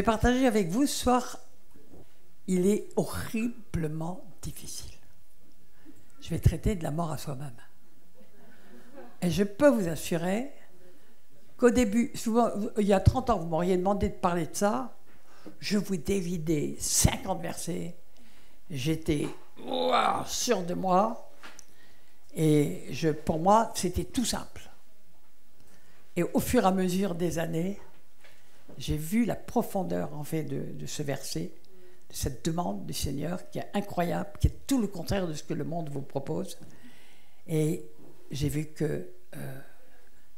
vais partager avec vous ce soir, il est horriblement difficile. Je vais traiter de la mort à soi-même. Et je peux vous assurer qu'au début, souvent, il y a 30 ans, vous m'auriez demandé de parler de ça, je vous dévidais 50 versets, j'étais sûr de moi, et pour moi, c'était tout simple. Et au fur et à mesure des années, j'ai vu la profondeur en fait de ce verset, de cette demande du Seigneur qui est incroyable, qui est tout le contraire de ce que le monde vous propose. Et j'ai vu que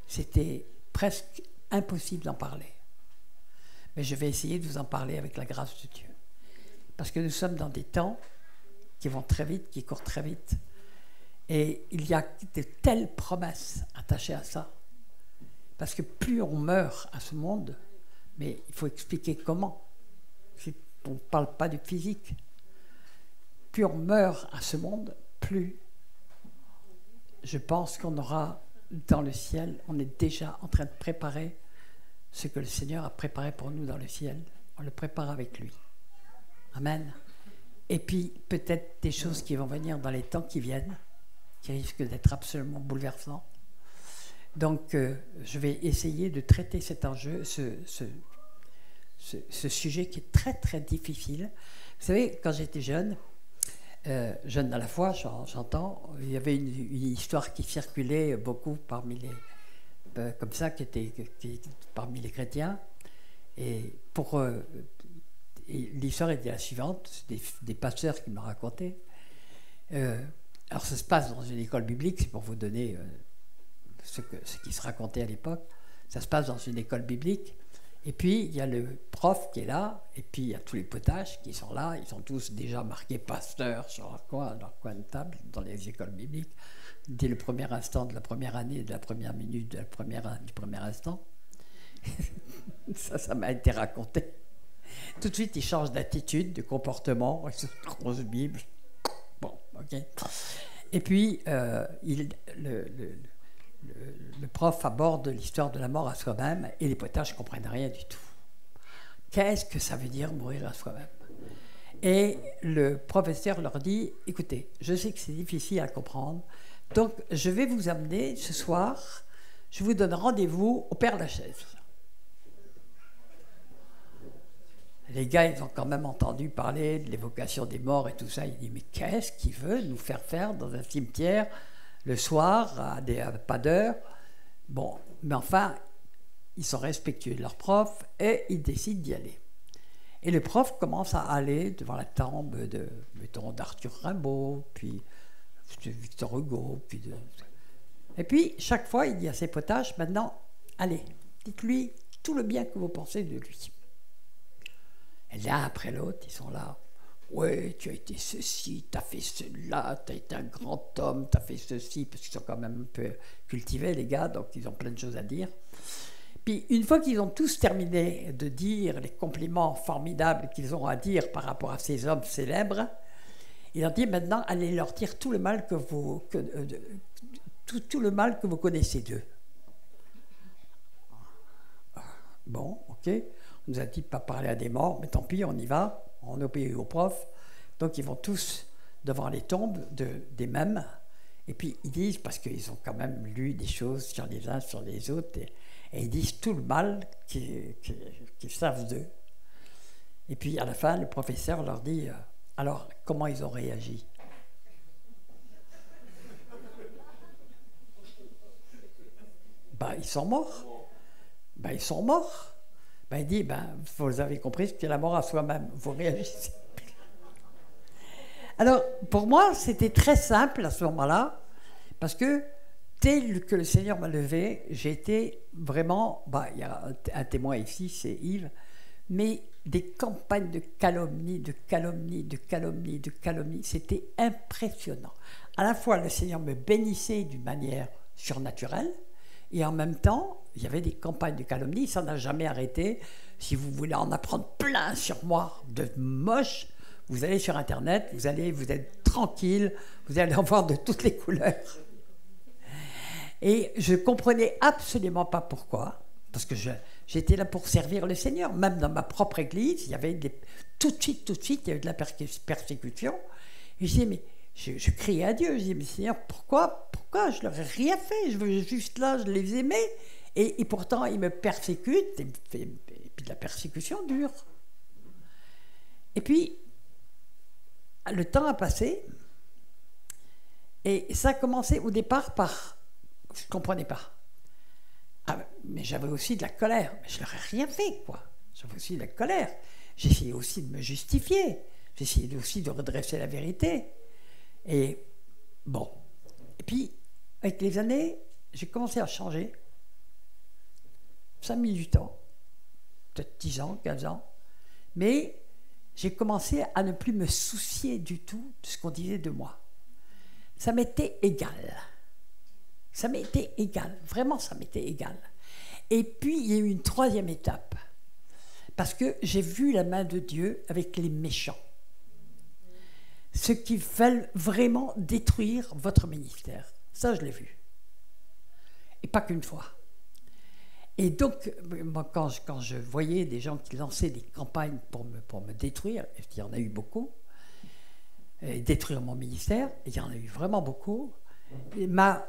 c'était presque impossible d'en parler. Mais je vais essayer de vous en parler avec la grâce de Dieu. Parce que nous sommes dans des temps qui vont très vite, qui courent très vite. Et il y a de telles promesses attachées à ça. Parce que plus on meurt à ce monde, mais il faut expliquer comment. On ne parle pas du physique. Plus on meurt à ce monde, plus je pense qu'on aura dans le ciel, on est déjà en train de préparer ce que le Seigneur a préparé pour nous dans le ciel. On le prépare avec lui. Amen. Et puis peut-être des choses qui vont venir dans les temps qui viennent, qui risquent d'être absolument bouleversants. Donc je vais essayer de traiter cet enjeu, ce sujet qui est très très difficile. Vous savez, quand j'étais jeune à la foi, j'entends, il y avait une histoire qui circulait beaucoup parmi les, comme ça, parmi les chrétiens. Et l'histoire était la suivante, des pasteurs qui me racontaient. Alors ça se passe dans une école biblique, c'est pour vous donner ce qui se racontait à l'époque. Ça se passe dans une école biblique. Et puis, il y a le prof qui est là, et puis il y a tous les potaches qui sont là. Ils sont tous déjà marqués pasteurs sur leur coin de table, dans les écoles bibliques, dès le premier instant de la première année, de la première minute, du premier instant. Ça m'a été raconté. Tout de suite, ils changent d'attitude, de comportement, avec cette grosse Bible. Bon, ok. Et puis, le prof aborde l'histoire de la mort à soi-même et les potaches ne comprennent rien du tout. Qu'est-ce que ça veut dire mourir à soi-même? Et le professeur leur dit, écoutez, je sais que c'est difficile à comprendre, donc je vais vous amener ce soir, je vous donne rendez-vous au Père-Lachaise. Les gars, ils ont quand même entendu parler de l'évocation des morts et tout ça. Ils disent, mais qu'est-ce qu'il veut nous faire dans un cimetière le soir, à pas d'heure? Bon, mais enfin, ils sont respectueux de leur prof et ils décident d'y aller. Et le prof commence à aller devant la tombe mettons, d'Arthur Rimbaud, puis de Victor Hugo, et puis, chaque fois, il dit à ses potaches, maintenant, allez, dites-lui tout le bien que vous pensez de lui. Et l'un après l'autre, ils sont là. Ouais, tu as été ceci, tu as fait cela, tu as été un grand homme, tu as fait ceci, parce qu'ils sont quand même un peu cultivés, les gars, donc ils ont plein de choses à dire. Puis, une fois qu'ils ont tous terminé de dire les compliments formidables qu'ils ont à dire par rapport à ces hommes célèbres, il leur dit maintenant, allez leur dire tout le mal que tout le mal que vous connaissez d'eux. Bon, ok. On nous a dit de ne pas parler à des morts, mais tant pis, on y va, on obéit au prof. Donc ils vont tous devant les tombes des mêmes, et puis ils disent, parce qu'ils ont quand même lu des choses sur les uns, sur les autres, et ils disent tout le mal qu'ils savent d'eux. Et puis à la fin, le professeur leur dit, alors comment ils ont réagi? Ben, ils sont morts. Ben, ils sont morts. Ben, il dit, vous avez compris, c'est la mort à soi-même. Vous réagissez. Alors, pour moi, c'était très simple à ce moment-là, parce que dès que le Seigneur m'a levé, j'ai été vraiment, il y a un témoin ici, c'est Yves, mais des campagnes de calomnie, c'était impressionnant. À la fois, le Seigneur me bénissait d'une manière surnaturelle, et en même temps, il y avait des campagnes de calomnie, ça n'a jamais arrêté. Si vous voulez en apprendre plein sur moi, de moche, vous allez sur Internet, vous êtes tranquille, vous allez en voir de toutes les couleurs. Et je ne comprenais absolument pas pourquoi, parce que J'étais là pour servir le Seigneur. Même dans ma propre église, il y avait tout de suite, il y avait de la persécution. Et je disais, mais je criais à Dieu. Je disais, mais Seigneur, pourquoi je leur ai rien fait? Je veux juste là, je les aimais. Et pourtant, ils me persécutent. Et puis la persécution dure. Et puis, le temps a passé. Et ça a commencé au départ par... Je ne comprenais pas. Ah, mais j'avais aussi de la colère. Mais je leur ai rien fait, quoi. J'avais aussi de la colère. J'essayais aussi de me justifier. J'essayais aussi de redresser la vérité. Et bon. Et puis, avec les années, j'ai commencé à changer. Ça a mis du temps. Peut-être 10 ans, 15 ans. Mais j'ai commencé à ne plus me soucier du tout de ce qu'on disait de moi. Ça m'était égal. Ça m'était égal. Vraiment, ça m'était égal. Et puis, il y a eu une troisième étape. Parce que j'ai vu la main de Dieu avec les méchants. Ceux qui veulent vraiment détruire votre ministère. Ça, je l'ai vu. Et pas qu'une fois. Et donc, moi, quand je voyais des gens qui lançaient des campagnes pour me détruire, et il y en a eu beaucoup, et détruire mon ministère, et il y en a eu vraiment beaucoup, et ma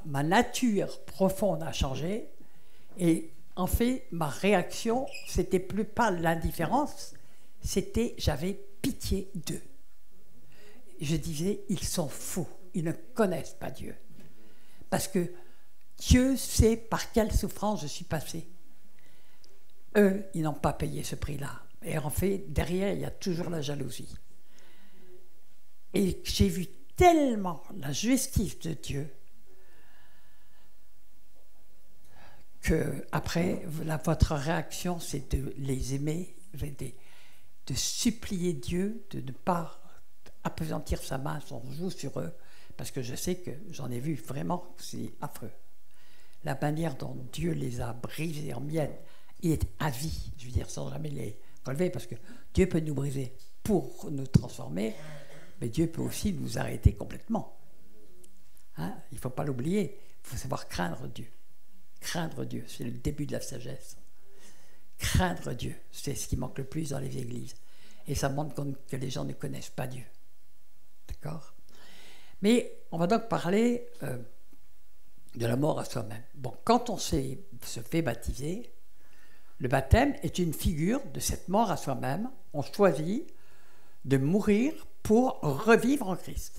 nature profonde a changé, et en fait, ma réaction, c'était plus pas l'indifférence, c'était j'avais pitié d'eux. Je disais, ils sont fous, ils ne connaissent pas Dieu. Parce que Dieu sait par quelle souffrance je suis passé. Eux, ils n'ont pas payé ce prix-là. Et en fait, derrière, il y a toujours la jalousie. Et j'ai vu tellement la justice de Dieu que après, votre réaction, c'est de les aimer, de supplier Dieu de ne pas appesantir sa main, son joug sur eux, parce que je sais que j'en ai vu vraiment, c'est affreux. La manière dont Dieu les a brisés en miettes, il est à vie, je veux dire, sans jamais les relever, parce que Dieu peut nous briser pour nous transformer, mais Dieu peut aussi nous arrêter complètement. Hein? Il ne faut pas l'oublier, il faut savoir craindre Dieu. Craindre Dieu, c'est le début de la sagesse. Craindre Dieu, c'est ce qui manque le plus dans les églises. Et ça montre que les gens ne connaissent pas Dieu. D'accord? Mais on va donc parler de la mort à soi-même. Bon, quand on se fait baptiser, le baptême est une figure de cette mort à soi-même. On choisit de mourir pour revivre en Christ.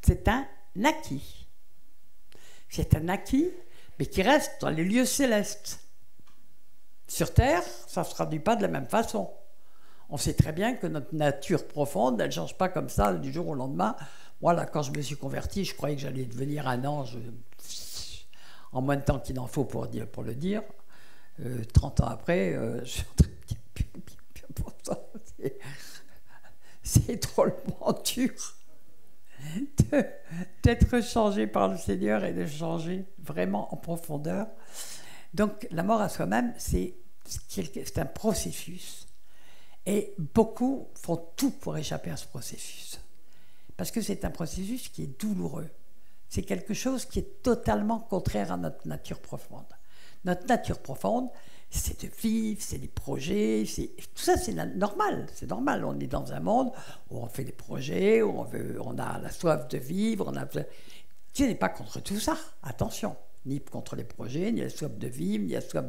C'est un acquis. C'est un acquis, mais qui reste dans les lieux célestes. Sur terre, ça ne se traduit pas de la même façon. On sait très bien que notre nature profonde, elle ne change pas comme ça du jour au lendemain. Voilà, quand je me suis converti, je croyais que j'allais devenir un ange en moins de temps qu'il en faut pour le dire. 30 ans après, je suis en train de dire, c'est drôlement dur d'être changé par le Seigneur et de changer vraiment en profondeur. Donc, la mort à soi-même, c'est un processus. Et beaucoup font tout pour échapper à ce processus. Parce que c'est un processus qui est douloureux. C'est quelque chose qui est totalement contraire à notre nature profonde. Notre nature profonde, c'est de vivre, c'est des projets, tout ça c'est normal, c'est normal. On est dans un monde où on fait des projets, où on a la soif de vivre. Dieu n'est pas contre tout ça, attention. Ni contre les projets, ni la soif de vivre, ni la soif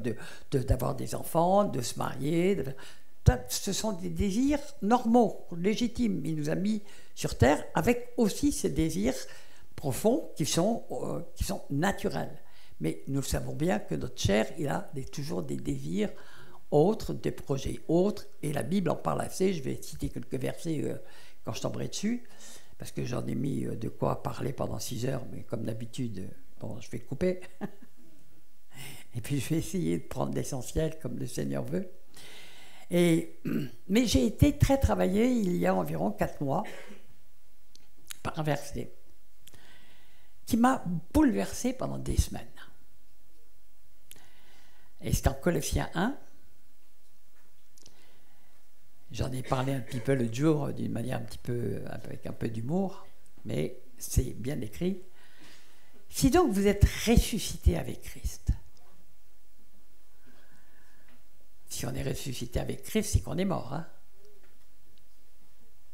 d'avoir des enfants, de se marier. Ce sont des désirs normaux, légitimes. Il nous a mis sur terre avec aussi ces désirs profonds qui sont naturels. Mais nous savons bien que notre chair, il a toujours des désirs autres, des projets autres. Et la Bible en parle assez. Je vais citer quelques versets quand je tomberai dessus, parce que j'en ai mis de quoi parler pendant 6 heures, mais comme d'habitude, bon, je vais couper. Et puis je vais essayer de prendre l'essentiel comme le Seigneur veut. Mais j'ai été très travaillé il y a environ 4 mois par un verset qui m'a bouleversé pendant des semaines. Et c'est en Colossiens 1. J'en ai parlé un petit peu l'autre jour d'une manière avec un peu d'humour, mais c'est bien écrit. Si donc vous êtes ressuscité avec Christ, si on est ressuscité avec Christ, c'est qu'on est mort. Hein?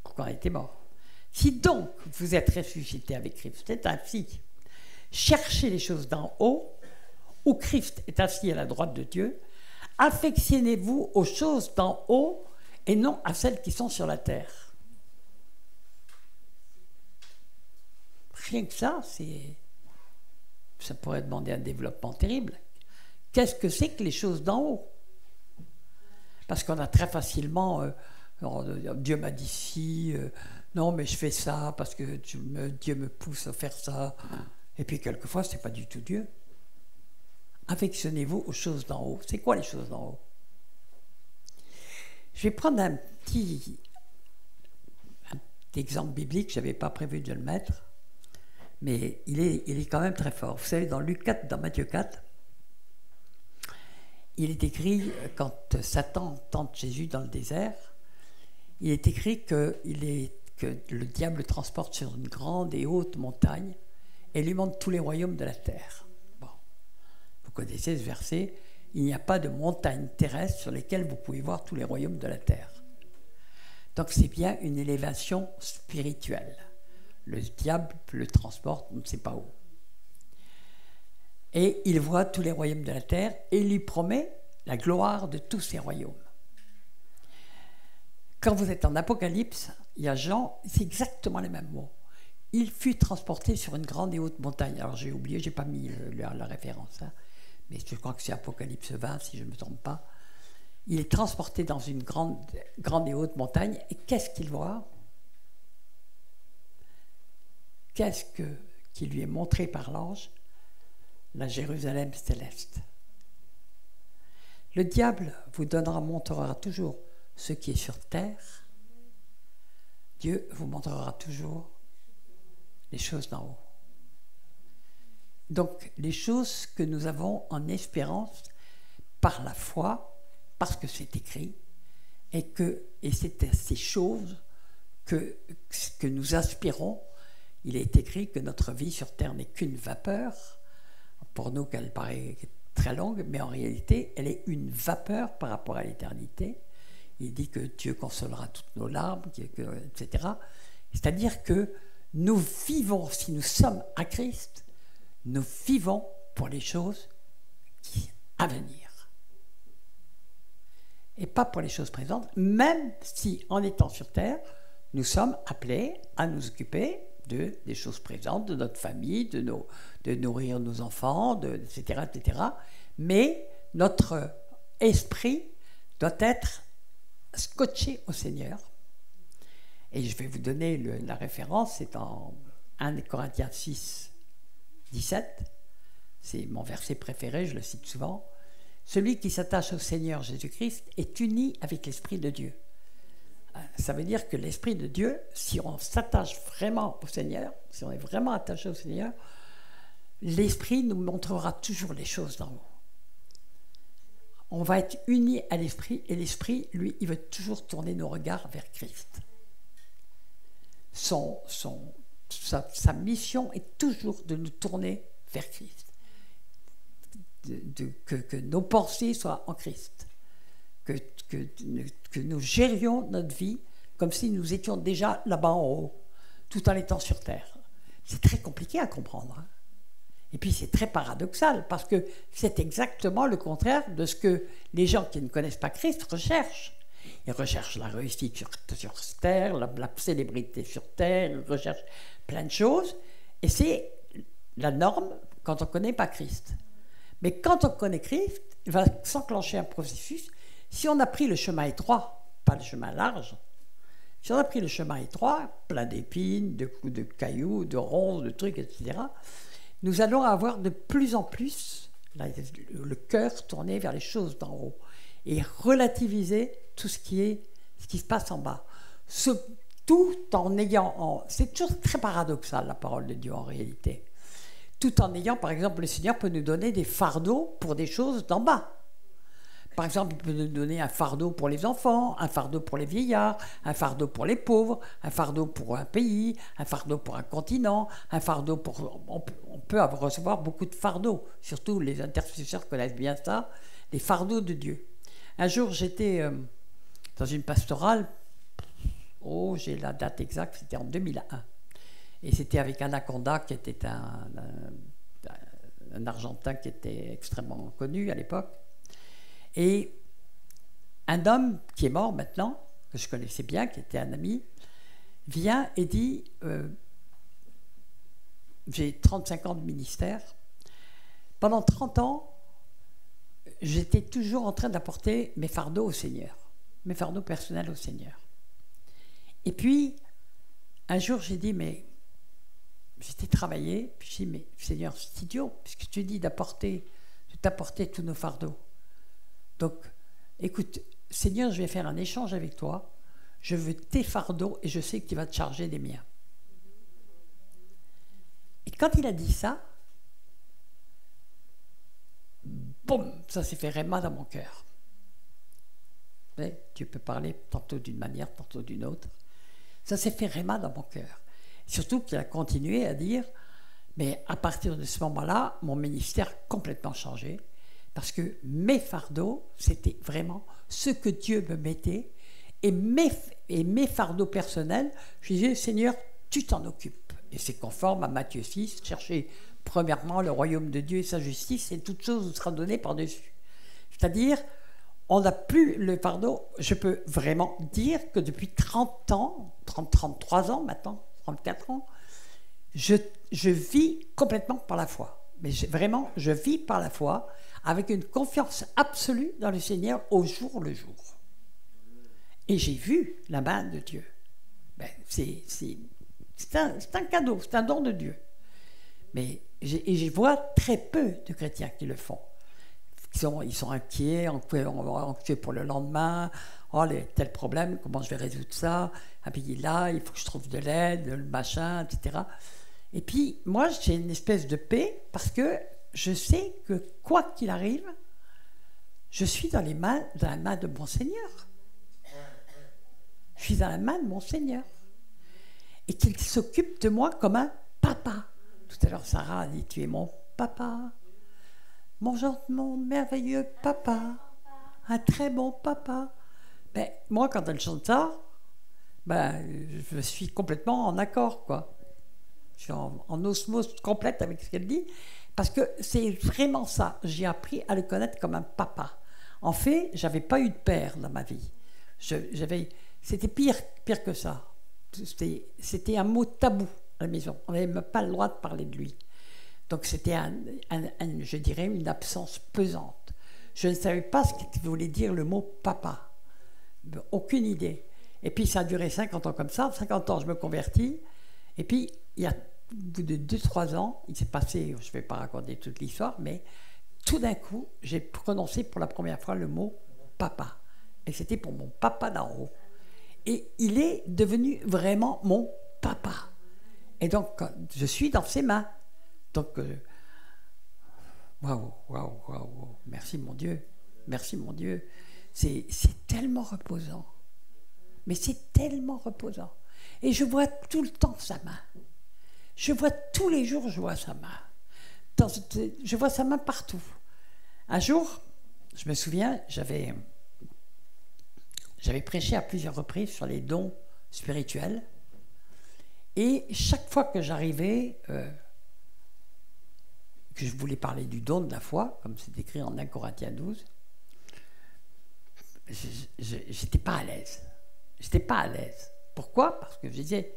Qu'on a été mort. Si donc vous êtes ressuscité avec Christ, c'est ainsi. Cherchez les choses d'en haut, où Christ est assis à la droite de Dieu. Affectionnez-vous aux choses d'en haut et non à celles qui sont sur la terre. Rien que ça, ça pourrait demander un développement terrible. Qu'est-ce que c'est que les choses d'en haut? Parce qu'on a très facilement, Dieu m'a dit si, non mais je fais ça parce que Dieu me pousse à faire ça. Et puis quelquefois, ce n'est pas du tout Dieu. Affectionnez-vous aux choses d'en haut. C'est quoi les choses d'en haut? Je vais prendre un petit exemple biblique, je n'avais pas prévu de le mettre, mais il est quand même très fort. Vous savez, dans Luc 4, dans Matthieu 4, il est écrit, quand Satan tente Jésus dans le désert, il est écrit que le diable le transporte sur une grande et haute montagne et lui montre tous les royaumes de la terre. Bon. Vous connaissez ce verset, il n'y a pas de montagne terrestre sur lesquelles vous pouvez voir tous les royaumes de la terre. Donc c'est bien une élévation spirituelle. Le diable le transporte, on ne sait pas où. Et il voit tous les royaumes de la terre et il lui promet la gloire de tous ces royaumes. Quand vous êtes en Apocalypse, il y a Jean, c'est exactement les mêmes mots. Il fut transporté sur une grande et haute montagne. Alors j'ai oublié, je n'ai pas mis la référence, hein, mais je crois que c'est Apocalypse 20, si je ne me trompe pas. Il est transporté dans une grande et haute montagne, et qu'est-ce qu'il voit? Qu'est-ce qui lui est montré par l'ange? La Jérusalem céleste. Le diable vous montrera toujours ce qui est sur terre. Dieu vous montrera toujours les choses d'en haut. Donc, les choses que nous avons en espérance par la foi, parce que c'est écrit, et c'est à ces choses que nous aspirons. Il est écrit que notre vie sur terre n'est qu'une vapeur. Pour nous, qu'elle paraît très longue, mais en réalité, elle est une vapeur par rapport à l'éternité. Il dit que Dieu consolera toutes nos larmes, etc. C'est-à-dire que nous vivons, si nous sommes à Christ, nous vivons pour les choses à venir. Et pas pour les choses présentes, même si, en étant sur terre, nous sommes appelés à nous occuper des choses présentes, de notre famille, de nourrir nos enfants, etc., etc. Mais notre esprit doit être scotché au Seigneur. Et je vais vous donner la référence, c'est en 1 Corinthiens 6, 17. C'est mon verset préféré, je le cite souvent. Celui qui s'attache au Seigneur Jésus-Christ est uni avec l'Esprit de Dieu. Ça veut dire que l'Esprit de Dieu, si on s'attache vraiment au Seigneur, si on est vraiment attaché au Seigneur, l'Esprit nous montrera toujours les choses d'en haut. On va être unis à l'Esprit, et l'Esprit, lui, il veut toujours tourner nos regards vers Christ. Sa mission est toujours de nous tourner vers Christ. Que nos pensées soient en Christ. Que nous gérions notre vie comme si nous étions déjà là-bas en haut, tout en étant sur terre. C'est très compliqué à comprendre. Hein. Et puis c'est très paradoxal, parce que c'est exactement le contraire de ce que les gens qui ne connaissent pas Christ recherchent. Ils recherchent la réussite sur terre, la célébrité sur terre, ils recherchent plein de choses, et c'est la norme quand on ne connaît pas Christ. Mais quand on connaît Christ, il va s'enclencher un processus. Si on a pris le chemin étroit, pas le chemin large, si on a pris le chemin étroit, plein d'épines, de cailloux, de ronces, de trucs, etc., nous allons avoir de plus en plus le cœur tourné vers les choses d'en haut et relativiser tout ce qui se passe en bas. Tout en ayant... c'est toujours très paradoxal, la parole de Dieu, en réalité. Tout en ayant, par exemple, le Seigneur peut nous donner des fardeaux pour des choses d'en bas. Par exemple, il peut nous donner un fardeau pour les enfants, un fardeau pour les vieillards, un fardeau pour les pauvres, un fardeau pour un pays, un fardeau pour un continent, un fardeau pour... On peut recevoir beaucoup de fardeaux, surtout les intercesseurs connaissent bien ça, les fardeaux de Dieu. Un jour, j'étais dans une pastorale. Oh, j'ai la date exacte, c'était en 2001. Et c'était avec Anaconda, qui était un Argentin qui était extrêmement connu à l'époque. Et un homme qui est mort maintenant, que je connaissais bien, qui était un ami, vient et dit j'ai 35 ans de ministère. Pendant 30 ans, j'étais toujours en train d'apporter mes fardeaux au Seigneur, mes fardeaux personnels au Seigneur. Et puis, un jour, j'ai dit, mais j'étais travaillé, puis j'ai dit, mais Seigneur, c'est idiot, puisque tu dis d'apporter, de t'apporter tous nos fardeaux. Donc, écoute, Seigneur, je vais faire un échange avec toi, je veux tes fardeaux et je sais que tu vas te charger des miens. Et quand il a dit ça, boum, ça s'est fait réma dans mon cœur. Tu peux parler tantôt d'une manière, tantôt d'une autre. Ça s'est fait réma dans mon cœur. Surtout qu'il a continué à dire, mais à partir de ce moment-là, mon ministère a complètement changé, parce que mes fardeaux, c'était vraiment ce que Dieu me mettait, et mes fardeaux personnels, je disais, Seigneur, tu t'en occupes. Et c'est conforme à Matthieu 6, cherchez premièrement le royaume de Dieu et sa justice, et toute chose vous sera donnée par-dessus. C'est-à-dire, on n'a plus le fardeau. Je peux vraiment dire que depuis 30 ans, 33 ans maintenant, 34 ans, je vis complètement par la foi. Mais vraiment, je vis par la foi avec une confiance absolue dans le Seigneur au jour le jour. Et j'ai vu la main de Dieu. C'est un cadeau, c'est un don de Dieu. Mais je vois très peu de chrétiens qui le font. Ils sont inquiets, anxieux pour le lendemain. Oh, tel problème, comment je vais résoudre ça? Ah, puis là, il faut que je trouve de l'aide, le machin, etc. Et puis, moi, j'ai une espèce de paix parce que je sais que quoi qu'il arrive, je suis dans la main de mon Seigneur. Je suis dans la main de mon Seigneur. Et qu'il s'occupe de moi comme un papa. Tout à l'heure, Sarah a dit, tu es mon papa. Mon merveilleux papa, un très bon papa. Ben, moi, quand elle chante ça, je suis complètement en accord, quoi. Je suis en osmose complète avec ce qu'elle dit, parce que c'est vraiment ça. J'ai appris à le connaître comme un papa. En fait, j'avais pas eu de père dans ma vie. C'était pire que ça. C'était un mot tabou à la maison. On n'avait même pas le droit de parler de lui. Donc c'était, je dirais, une absence pesante. Je ne savais pas ce que voulait dire le mot papa. Aucune idée. Et puis ça a duré 50 ans comme ça. 50 ans, je me convertis. Et puis, il y a, au bout de 2-3 ans, il s'est passé, je ne vais pas raconter toute l'histoire, mais tout d'un coup, j'ai prononcé pour la première fois le mot papa. Et c'était pour mon papa d'en haut. Et il est devenu vraiment mon papa. Et donc, je suis dans ses mains. Donc, waouh, merci mon Dieu, c'est tellement reposant, mais c'est tellement reposant. Et je vois tout le temps sa main, tous les jours, je vois sa main, je vois sa main partout. Un jour, je me souviens, j'avais prêché à plusieurs reprises sur les dons spirituels, et chaque fois que j'arrivais, que je voulais parler du don de la foi, comme c'est écrit en 1 Corinthiens 12, j'étais pas à l'aise. Pourquoi? Parce que je disais,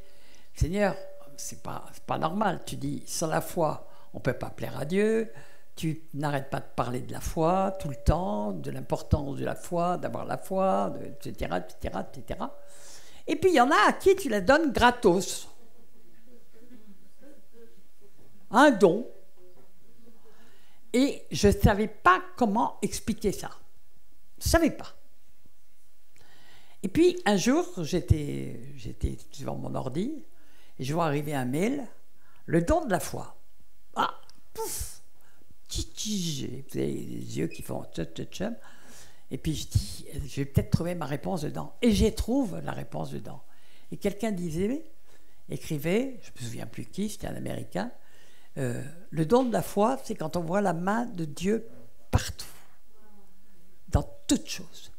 Seigneur, c'est pas normal. Tu dis, sans la foi, on ne peut pas plaire à Dieu. Tu n'arrêtes pas de parler de la foi tout le temps, de l'importance de la foi, d'avoir la foi, etc., etc., etc. Et puis, il y en a à qui tu la donnes gratos. Un don. Et je ne savais pas comment expliquer ça. Je ne savais pas. Et puis, un jour, j'étais devant mon ordi, et je vois arriver un mail, le don de la foi. Ah, pouf, vous avez les yeux qui font tchum. Et puis, je dis, je vais peut-être trouver ma réponse dedans. Et j'y trouve la réponse dedans. Et quelqu'un écrivait, je ne me souviens plus qui, c'était un Américain, le don de la foi, c'est quand on voit la main de Dieu partout, dans toutes choses.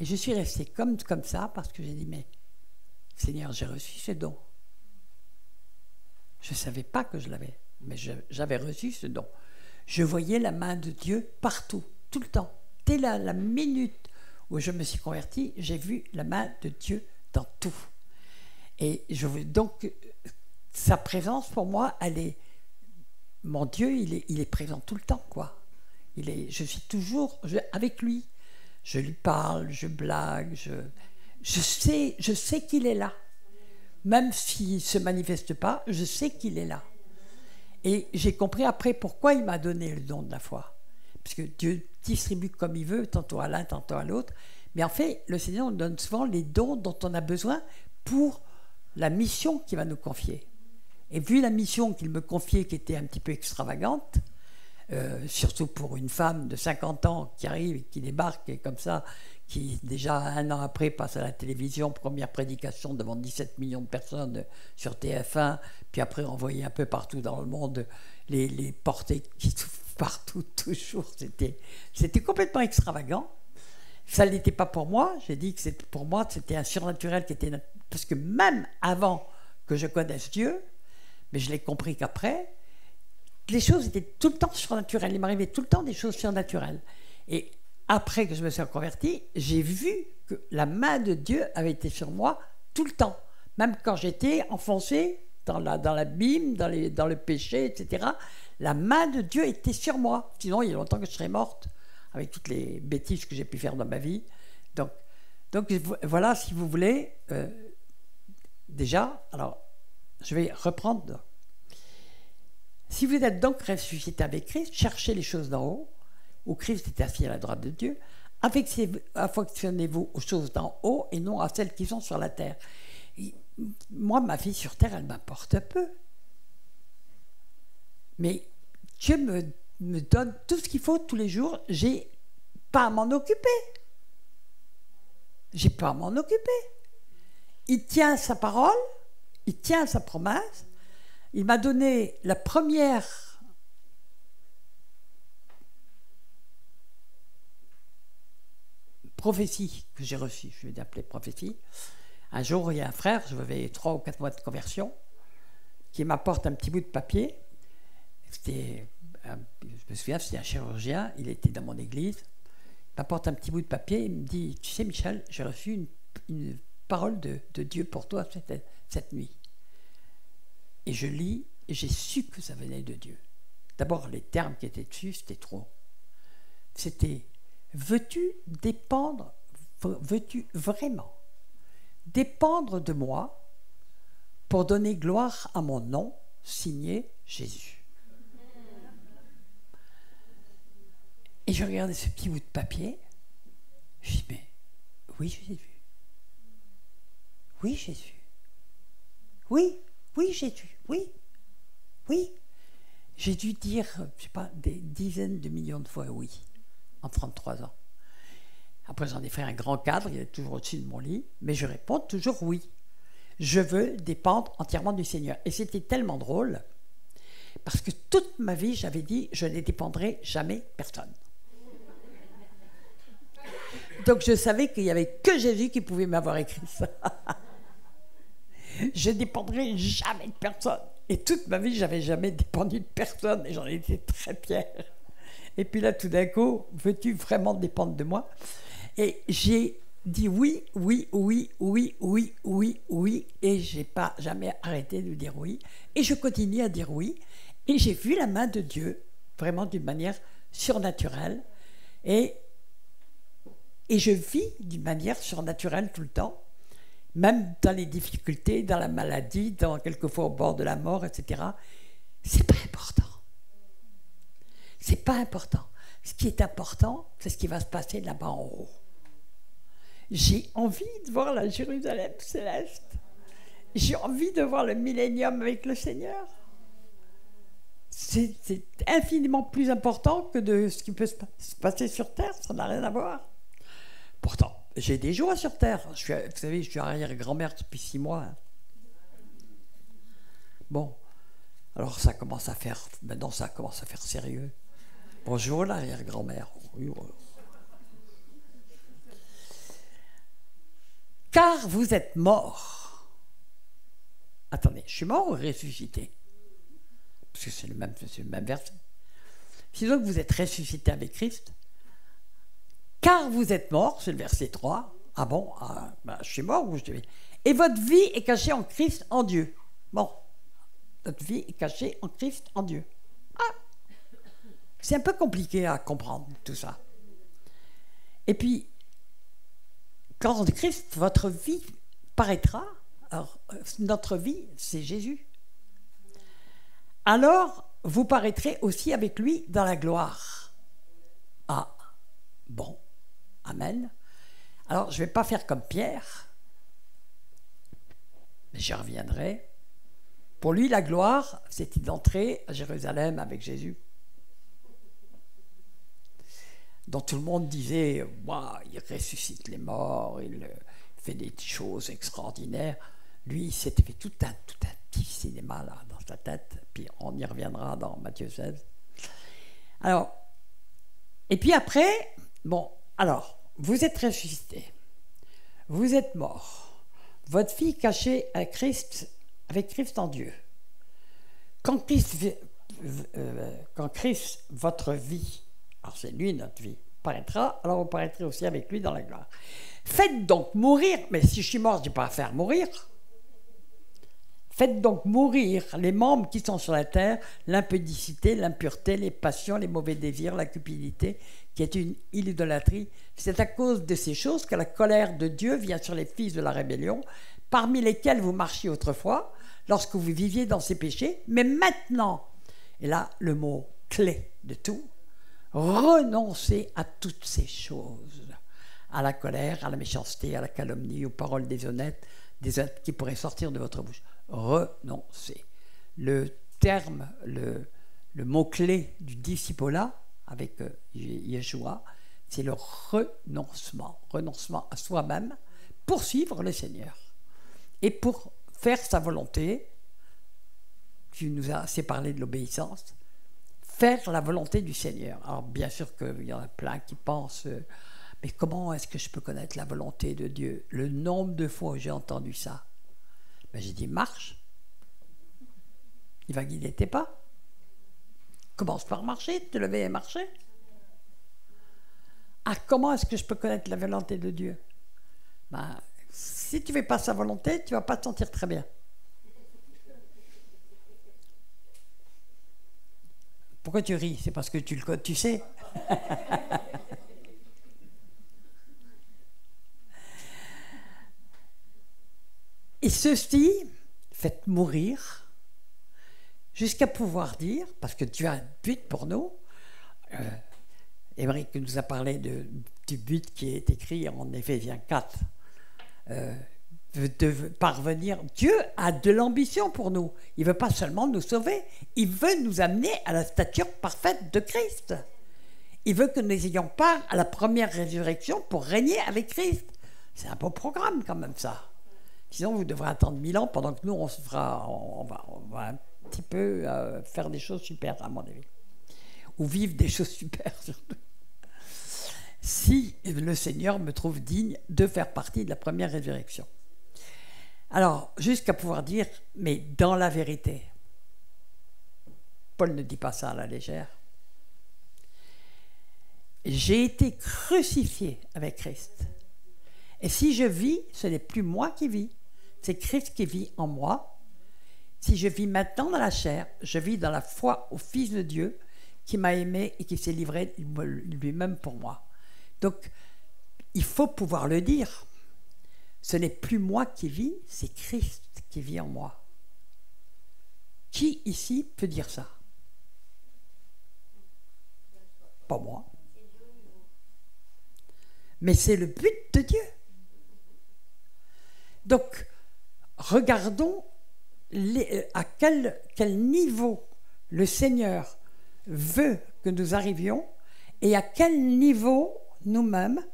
Et je suis restée comme ça parce que j'ai dit, mais Seigneur, j'ai reçu ce don. Je ne savais pas que je l'avais, mais j'avais reçu ce don. Je voyais la main de Dieu partout, tout le temps. Dès la minute où je me suis convertie, j'ai vu la main de Dieu dans tout. Et donc, sa présence pour moi, mon Dieu, il est présent tout le temps, quoi. Je suis toujours avec lui. Je lui parle, je blague, je sais qu'il est là. Même s'il ne se manifeste pas, je sais qu'il est là. Et j'ai compris après pourquoi il m'a donné le don de la foi. Parce que Dieu distribue comme il veut, tantôt à l'un, tantôt à l'autre. Mais en fait, le Seigneur nous donne souvent les dons dont on a besoin pour la mission qu'il va nous confier. Et vu la mission qu'il me confiait, qui était un petit peu extravagante, surtout pour une femme de 50 ans qui arrive et qui débarque et comme ça, qui déjà un an après passe à la télévision, première prédication devant 17 millions de personnes sur TF1, puis après envoyé un peu partout dans le monde, les portées qui partout, toujours, c'était complètement extravagant. Ça ne l'était pas pour moi, j'ai dit que pour moi c'était un surnaturel qui était... Parce que même avant que je connaisse Dieu, mais je l'ai compris qu'après, les choses étaient tout le temps surnaturelles, il m'arrivait tout le temps des choses surnaturelles. Et après que je me suis converti, j'ai vu que la main de Dieu avait été sur moi tout le temps. Même quand j'étais enfoncé dans l'abîme, dans le péché, etc., la main de Dieu était sur moi. Sinon, il y a longtemps que je serais morte, avec toutes les bêtises que j'ai pu faire dans ma vie. Donc voilà, si vous voulez, déjà, alors, je vais reprendre. Si vous êtes donc ressuscité avec Christ, cherchez les choses d'en haut, où Christ est assis à la droite de Dieu, affectionnez-vous aux choses d'en haut et non à celles qui sont sur la terre. Et moi, ma vie sur terre, elle m'importe peu. Mais Dieu me donne tout ce qu'il faut tous les jours. J'ai pas à m'en occuper. J'ai pas à m'en occuper. Il tient sa parole, il tient sa promesse. Il m'a donné la première prophétie que j'ai reçue, je vais l'appeler prophétie. Un jour, il y a un frère, je vais 3 ou 4 mois de conversion, qui m'apporte un petit bout de papier. Je me souviens, c'était un chirurgien, il était dans mon église. Il m'apporte un petit bout de papier, il me dit, tu sais Michel, j'ai reçu une parole de Dieu pour toi cette nuit. Et je lis, et j'ai su que ça venait de Dieu. D'abord, les termes qui étaient dessus, c'était trop. C'était, veux-tu vraiment dépendre de moi pour donner gloire à mon nom, signé Jésus. Et je regardais ce petit bout de papier, je dis, mais oui Jésus, oui Jésus, oui Jésus, oui. J'ai dû dire, je sais pas, des dizaines de millions de fois oui, en 33 ans. Après, j'en ai fait un grand cadre, il est toujours au-dessus de mon lit, mais je réponds toujours oui. Je veux dépendre entièrement du Seigneur. Et c'était tellement drôle, parce que toute ma vie, j'avais dit, je ne dépendrai jamais personne. Donc je savais qu'il n'y avait que Jésus qui pouvait m'avoir écrit ça. Je ne dépendrai jamais de personne. Et toute ma vie, je n'avais jamais dépendu de personne, et j'en étais très fière. Et puis là, tout d'un coup, veux-tu vraiment dépendre de moi ? Et j'ai dit oui, et je n'ai pas jamais arrêté de dire oui. Et je continue à dire oui. Et j'ai vu la main de Dieu, vraiment d'une manière surnaturelle. Et je vis d'une manière surnaturelle tout le temps, même dans les difficultés, dans la maladie, quelquefois au bord de la mort, etc. C'est pas important. C'est pas important. Ce qui est important, c'est ce qui va se passer là-bas en haut. J'ai envie de voir la Jérusalem céleste. J'ai envie de voir le millénium avec le Seigneur. C'est infiniment plus important que de ce qui peut se passer sur Terre. Ça n'a rien à voir. Pourtant, j'ai des joies sur Terre. Vous savez, je suis arrière-grand-mère depuis 6 mois. Bon, alors maintenant ça commence à faire sérieux. Bonjour l'arrière-grand-mère. Oui, voilà. car vous êtes morts. Attendez, je suis mort ou ressuscité? Parce que c'est le même verset. Si donc vous êtes ressuscité avec Christ, car vous êtes morts, c'est le verset 3. Ah bon, je suis mort ou je vais. Et votre vie est cachée en Christ, en Dieu. Bon, notre vie est cachée en Christ, en Dieu. Ah, c'est un peu compliqué à comprendre tout ça. Et puis, quand Christ, votre vie paraîtra, alors notre vie, c'est Jésus. Alors, vous paraîtrez aussi avec lui dans la gloire. Ah, bon, amen. Alors, je ne vais pas faire comme Pierre, mais j'y reviendrai. Pour lui, la gloire, c'était d'entrer à Jérusalem avec Jésus. Dont tout le monde disait, wow, il ressuscite les morts, il fait des choses extraordinaires. Lui, il s'était fait tout un petit cinéma là, dans sa tête, puis on y reviendra dans Matthieu 16. Alors, et puis après, bon, alors, vous êtes ressuscité, vous êtes mort, votre vie cachée avec Christ en Dieu. Quand Christ, votre vie, alors c'est lui notre vie, paraîtra, alors vous paraîtrez aussi avec lui dans la gloire. Faites donc mourir, mais si je suis mort, je ne dis pas à faire mourir. Faites donc mourir les membres qui sont sur la terre, l'impudicité, l'impureté, les passions, les mauvais désirs, la cupidité, qui est une idolâtrie. C'est à cause de ces choses que la colère de Dieu vient sur les fils de la rébellion, parmi lesquels vous marchiez autrefois, lorsque vous viviez dans ces péchés. Mais maintenant, et là le mot clé de tout, renoncez à toutes ces choses, à la colère, à la méchanceté, à la calomnie, aux paroles déshonnêtes qui pourraient sortir de votre bouche. Renoncer. Le terme, le mot-clé du disciple-là, avec Yeshua, c'est le renoncement. Renoncement à soi-même pour suivre le Seigneur. Et pour faire sa volonté, tu nous as assez parlé de l'obéissance, faire la volonté du Seigneur. Alors bien sûr qu'il y en a plein qui pensent, mais comment est-ce que je peux connaître la volonté de Dieu? Le nombre de fois où j'ai entendu ça, ben j'ai dit marche, il va guider tes pas. Commence par marcher, te lever et marcher. Ah, comment est-ce que je peux connaître la volonté de Dieu? Ben, si tu ne fais pas sa volonté, tu ne vas pas te sentir très bien. Pourquoi tu ris? C'est parce que tu sais. Et ceci, faites mourir jusqu'à pouvoir dire, parce que Dieu a un but pour nous. Émeric nous a parlé du but qui est écrit en Éphésiens 4. De parvenir. Dieu a de l'ambition pour nous. Il ne veut pas seulement nous sauver, il veut nous amener à la stature parfaite de Christ. Il veut que nous ayons part à la première résurrection pour régner avec Christ. C'est un beau programme quand même ça. Sinon vous devrez attendre 1000 ans pendant que nous on va un petit peu faire des choses super à mon avis. Ou vivre des choses super surtout. Si le Seigneur me trouve digne de faire partie de la première résurrection. Alors, jusqu'à pouvoir dire, mais dans la vérité, Paul ne dit pas ça à la légère. J'ai été crucifié avec Christ. Et si je vis, ce n'est plus moi qui vis, c'est Christ qui vit en moi. Si je vis maintenant dans la chair, je vis dans la foi au Fils de Dieu qui m'a aimé et qui s'est livré lui-même pour moi. Donc, il faut pouvoir le dire. Ce n'est plus moi qui vis, c'est Christ qui vit en moi. Qui ici peut dire ça? Pas moi. Mais c'est le but de Dieu. Donc, regardons à quel niveau le Seigneur veut que nous arrivions et à quel niveau nous-mêmes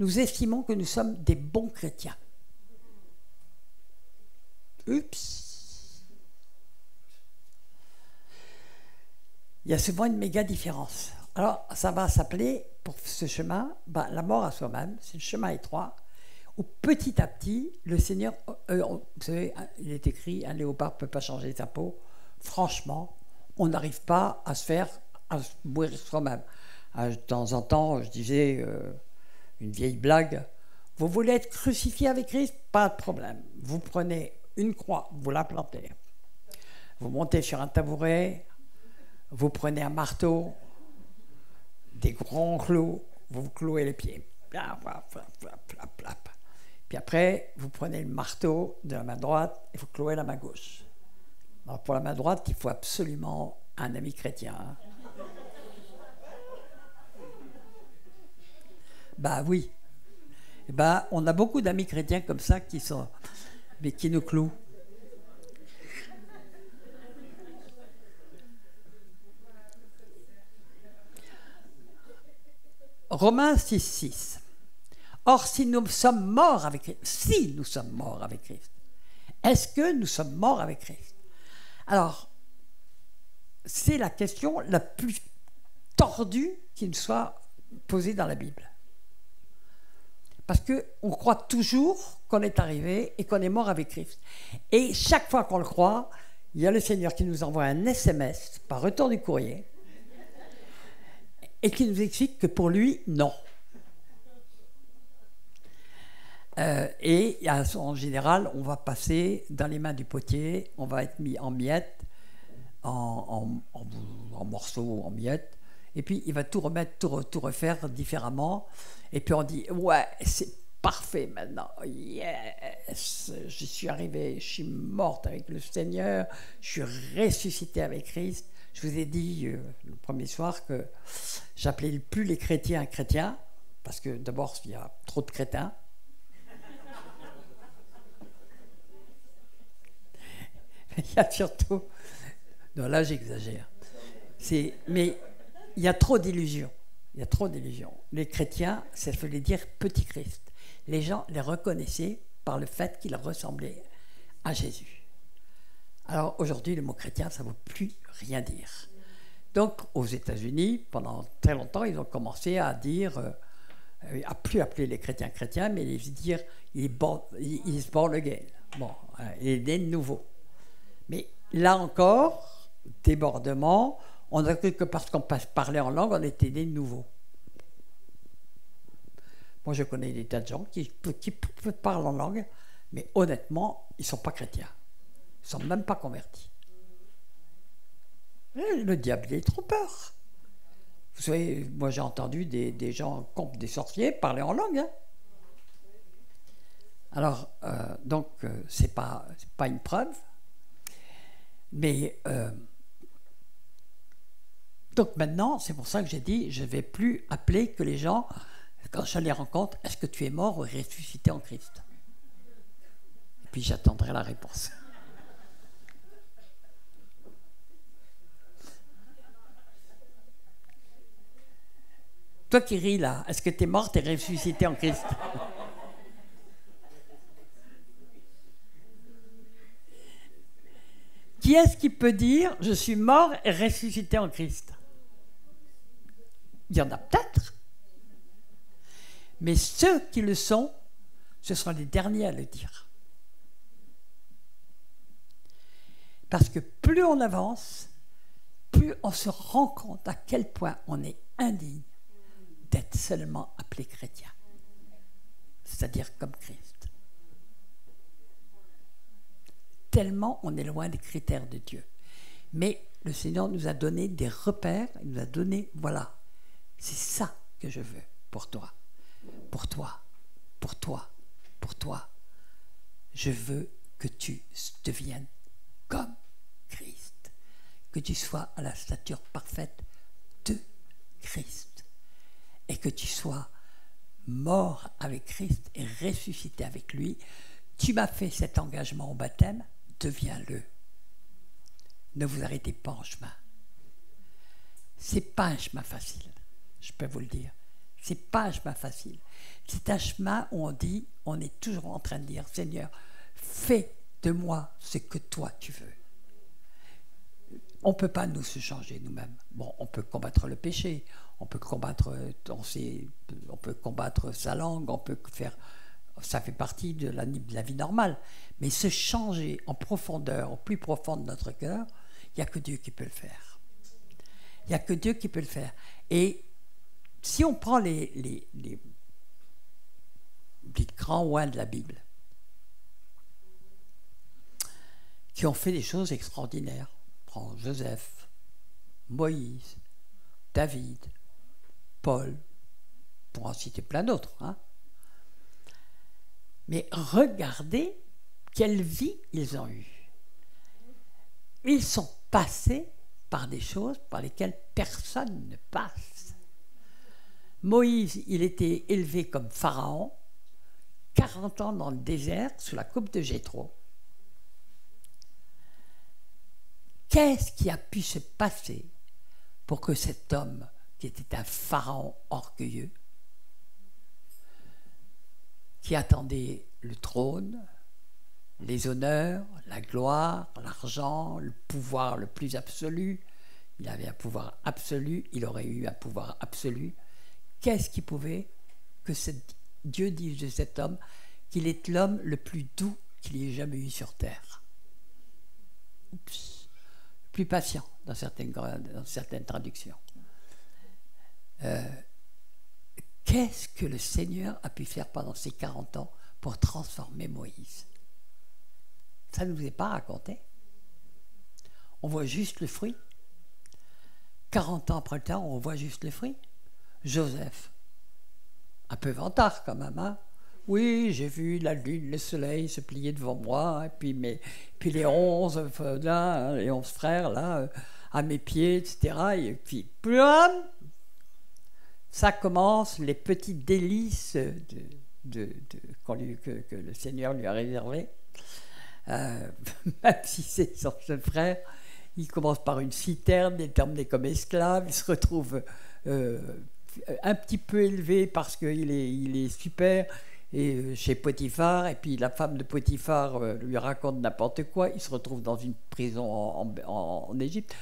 nous estimons que nous sommes des bons chrétiens. Oups. Il y a souvent une méga différence. Alors, ça va s'appeler, pour ce chemin, la mort à soi-même. C'est le chemin étroit où petit à petit, le Seigneur, vous savez, il est écrit, un léopard ne peut pas changer sa peau. Franchement, on n'arrive pas à se mourir soi-même. De temps en temps, je disais une vieille blague, vous voulez être crucifié avec Christ? Pas de problème. Vous prenez une croix, vous la plantez. Vous montez sur un tabouret, vous prenez un marteau, des grands clous, vous vous clouez les pieds. Puis après, vous prenez le marteau de la main droite et vous clouez la main gauche. Alors pour la main droite, il faut absolument un ami chrétien. Hein. Bah oui. Bah, on a beaucoup d'amis chrétiens comme ça mais qui nous clouent. Romains 6,6. Or, si nous sommes morts avec Christ, est-ce que nous sommes morts avec Christ? Alors, c'est la question la plus tordue qui nous soit posée dans la Bible. Parce qu'on croit toujours qu'on est arrivé et qu'on est mort avec Christ. Et chaque fois qu'on le croit, il y a le Seigneur qui nous envoie un SMS par retour du courrier et qui nous explique que pour lui, non. Et en général, on va passer dans les mains du potier, on va être mis en miettes, en morceaux, en miettes, et puis il va tout remettre, tout refaire différemment. Et puis on dit, ouais, c'est parfait maintenant, yes, j'y suis arrivé, je suis morte avec le Seigneur, je suis ressuscité avec Christ. Je vous ai dit le premier soir que j'appelais plus les chrétiens chrétiens, parce que d'abord, il y a trop de crétins. Il y a surtout... Non, là, j'exagère. Mais il y a trop d'illusions. Il y a trop d'illusions. Les chrétiens, ça voulait dire petit Christ. Les gens les reconnaissaient par le fait qu'ils ressemblaient à Jésus. Alors aujourd'hui, le mot chrétien, ça ne veut plus rien dire. Donc aux États-Unis, pendant très longtemps, ils ont commencé à dire, à plus appeler les chrétiens chrétiens, mais les dire il is born again. Bon, il est né de nouveau. Mais là encore, débordement, on a cru que parce qu'on parlait en langue, on était né de nouveau. Moi, je connais des tas de gens qui parlent en langue, mais honnêtement, ils ne sont pas chrétiens. Ils ne sont même pas convertis. Et le diable, il est trompeur. Vous savez, moi, j'ai entendu des gens, des sorciers, parler en langue. Hein. Alors, donc, ce n'est pas une preuve. Mais, donc maintenant, c'est pour ça que j'ai dit, je ne vais plus appeler que les gens... Quand je les rencontre, est-ce que tu es mort ou ressuscité en Christ? Et puis j'attendrai la réponse. Toi qui ris là, est-ce que tu es mort et ressuscité en Christ? Qui est-ce qui peut dire je suis mort et ressuscité en Christ? Il y en a peut-être. Mais ceux qui le sont, ce sont les derniers à le dire. Parce que plus on avance, plus on se rend compte à quel point on est indigne d'être seulement appelé chrétien. C'est-à-dire comme Christ. Tellement on est loin des critères de Dieu. Mais le Seigneur nous a donné des repères, il nous a donné, voilà, c'est ça que je veux pour toi. Pour toi, pour toi, pour toi. Je veux que tu deviennes comme Christ. Que tu sois à la stature parfaite de Christ. Et que tu sois mort avec Christ et ressuscité avec lui. Tu m'as fait cet engagement au baptême, deviens-le. Ne vous arrêtez pas en chemin. C'est pas un chemin facile, je peux vous le dire. C'est pas un chemin facile. C'est un chemin où on est toujours en train de dire, Seigneur, fais de moi ce que toi tu veux. On ne peut pas nous se changer nous-mêmes. Bon, on peut combattre le péché, on peut combattre sa langue, on peut faire ça fait partie de la vie normale. Mais se changer en profondeur, au plus profond de notre cœur, il n'y a que Dieu qui peut le faire. Il n'y a que Dieu qui peut le faire. Et si on prend les grands ouins de la Bible, qui ont fait des choses extraordinaires, on prend Joseph, Moïse, David, Paul, pour en citer plein d'autres, hein. Mais regardez quelle vie ils ont eue. Ils sont passés par des choses par lesquelles personne ne passe. Moïse, il était élevé comme pharaon, 40 ans dans le désert, sous la coupe de Jéthro. Qu'est-ce qui a pu se passer pour que cet homme, qui était un pharaon orgueilleux, qui attendait le trône, les honneurs, la gloire, l'argent, le pouvoir le plus absolu, il avait un pouvoir absolu, il aurait eu un pouvoir absolu, qu'est-ce qui pouvait que Dieu dise de cet homme qu'il est l'homme le plus doux qu'il ait jamais eu sur terre? Oups. Plus patient dans certaines traductions. Qu'est-ce que le Seigneur a pu faire pendant ces 40 ans pour transformer Moïse? Ça ne nous est pas raconté. On voit juste le fruit. 40 ans après le temps, on voit juste le fruit. Joseph, un peu vantard quand même, hein? Oui, j'ai vu la lune, le soleil se plier devant moi, et puis les 11 frères là, à mes pieds, etc. Et puis, blam, ça commence, les petites délices que le Seigneur lui a réservées. Même si c'est son seul frère, il commence par une citerne, il est emmené comme esclave, il se retrouve un petit peu élevé parce qu'il est super, et chez Potiphar, et puis la femme de Potiphar lui raconte n'importe quoi, il se retrouve dans une prison en Égypte.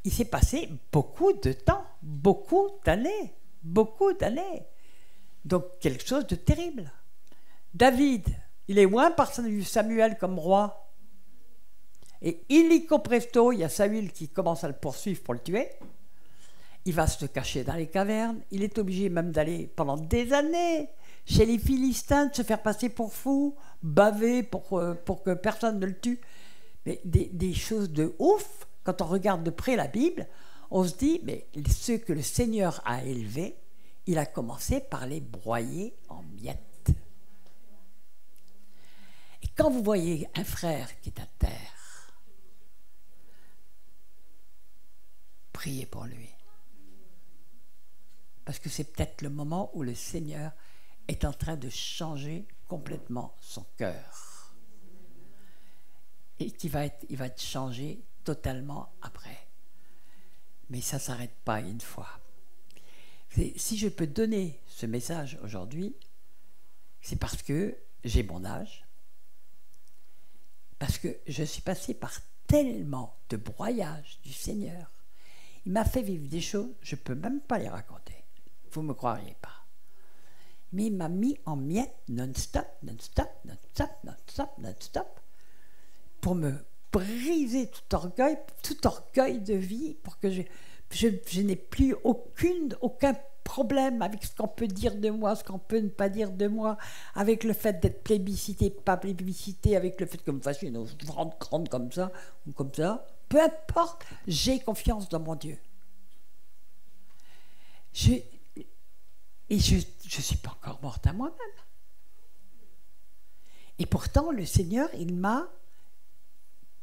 Il s'est passé beaucoup de temps, beaucoup d'années. Donc quelque chose de terrible. David, il est loin par Samuel comme roi. Et illico presto, il y a Saül qui commence à le poursuivre pour le tuer. Il va se cacher dans les cavernes. Il est obligé même d'aller pendant des années chez les Philistins, de se faire passer pour fou, baver pour que personne ne le tue. Mais des choses de ouf. Quand on regarde de près la Bible, on se dit, mais ceux que le Seigneur a élevés, il a commencé par les broyer en miettes. Et quand vous voyez un frère qui est à terre, priez pour lui. Parce que c'est peut-être le moment où le Seigneur est en train de changer complètement son cœur. Et il va être changé totalement après. Mais ça ne s'arrête pas une fois. Si je peux donner ce message aujourd'hui, c'est parce que j'ai mon âge, parce que je suis passé par tellement de broyages du Seigneur. Il m'a fait vivre des choses, je ne peux même pas les raconter. Vous ne me croiriez pas. Mais il m'a mis en miettes non-stop, pour me briser tout orgueil de vie, pour que je n'ai plus aucun problème avec ce qu'on peut dire de moi, ce qu'on peut ne pas dire de moi, avec le fait d'être plébiscité, pas plébiscité, avec le fait que me fasse une grande comme ça, ou comme ça. Peu importe, j'ai confiance dans mon Dieu. Et je ne suis pas encore morte à moi-même. Et pourtant, le Seigneur, il m'a,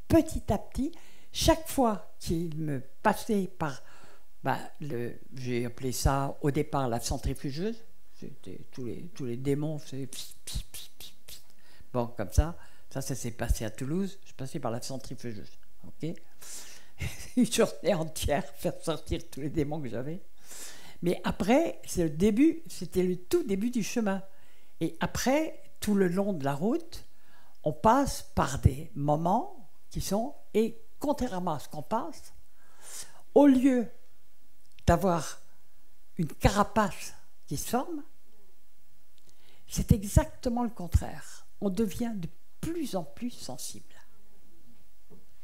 petit à petit, chaque fois qu'il me passait par, j'ai appelé ça au départ la centrifugeuse, c'était tous les démons, c'est bon, comme ça s'est passé à Toulouse, je passais par la centrifugeuse, ok. Une journée entière, faire sortir tous les démons que j'avais. Mais après, c'était le tout début du chemin. Et après, tout le long de la route, on passe par des moments qui sont, et contrairement à ce qu'on passe, au lieu d'avoir une carapace qui se forme, c'est exactement le contraire. On devient de plus en plus sensible.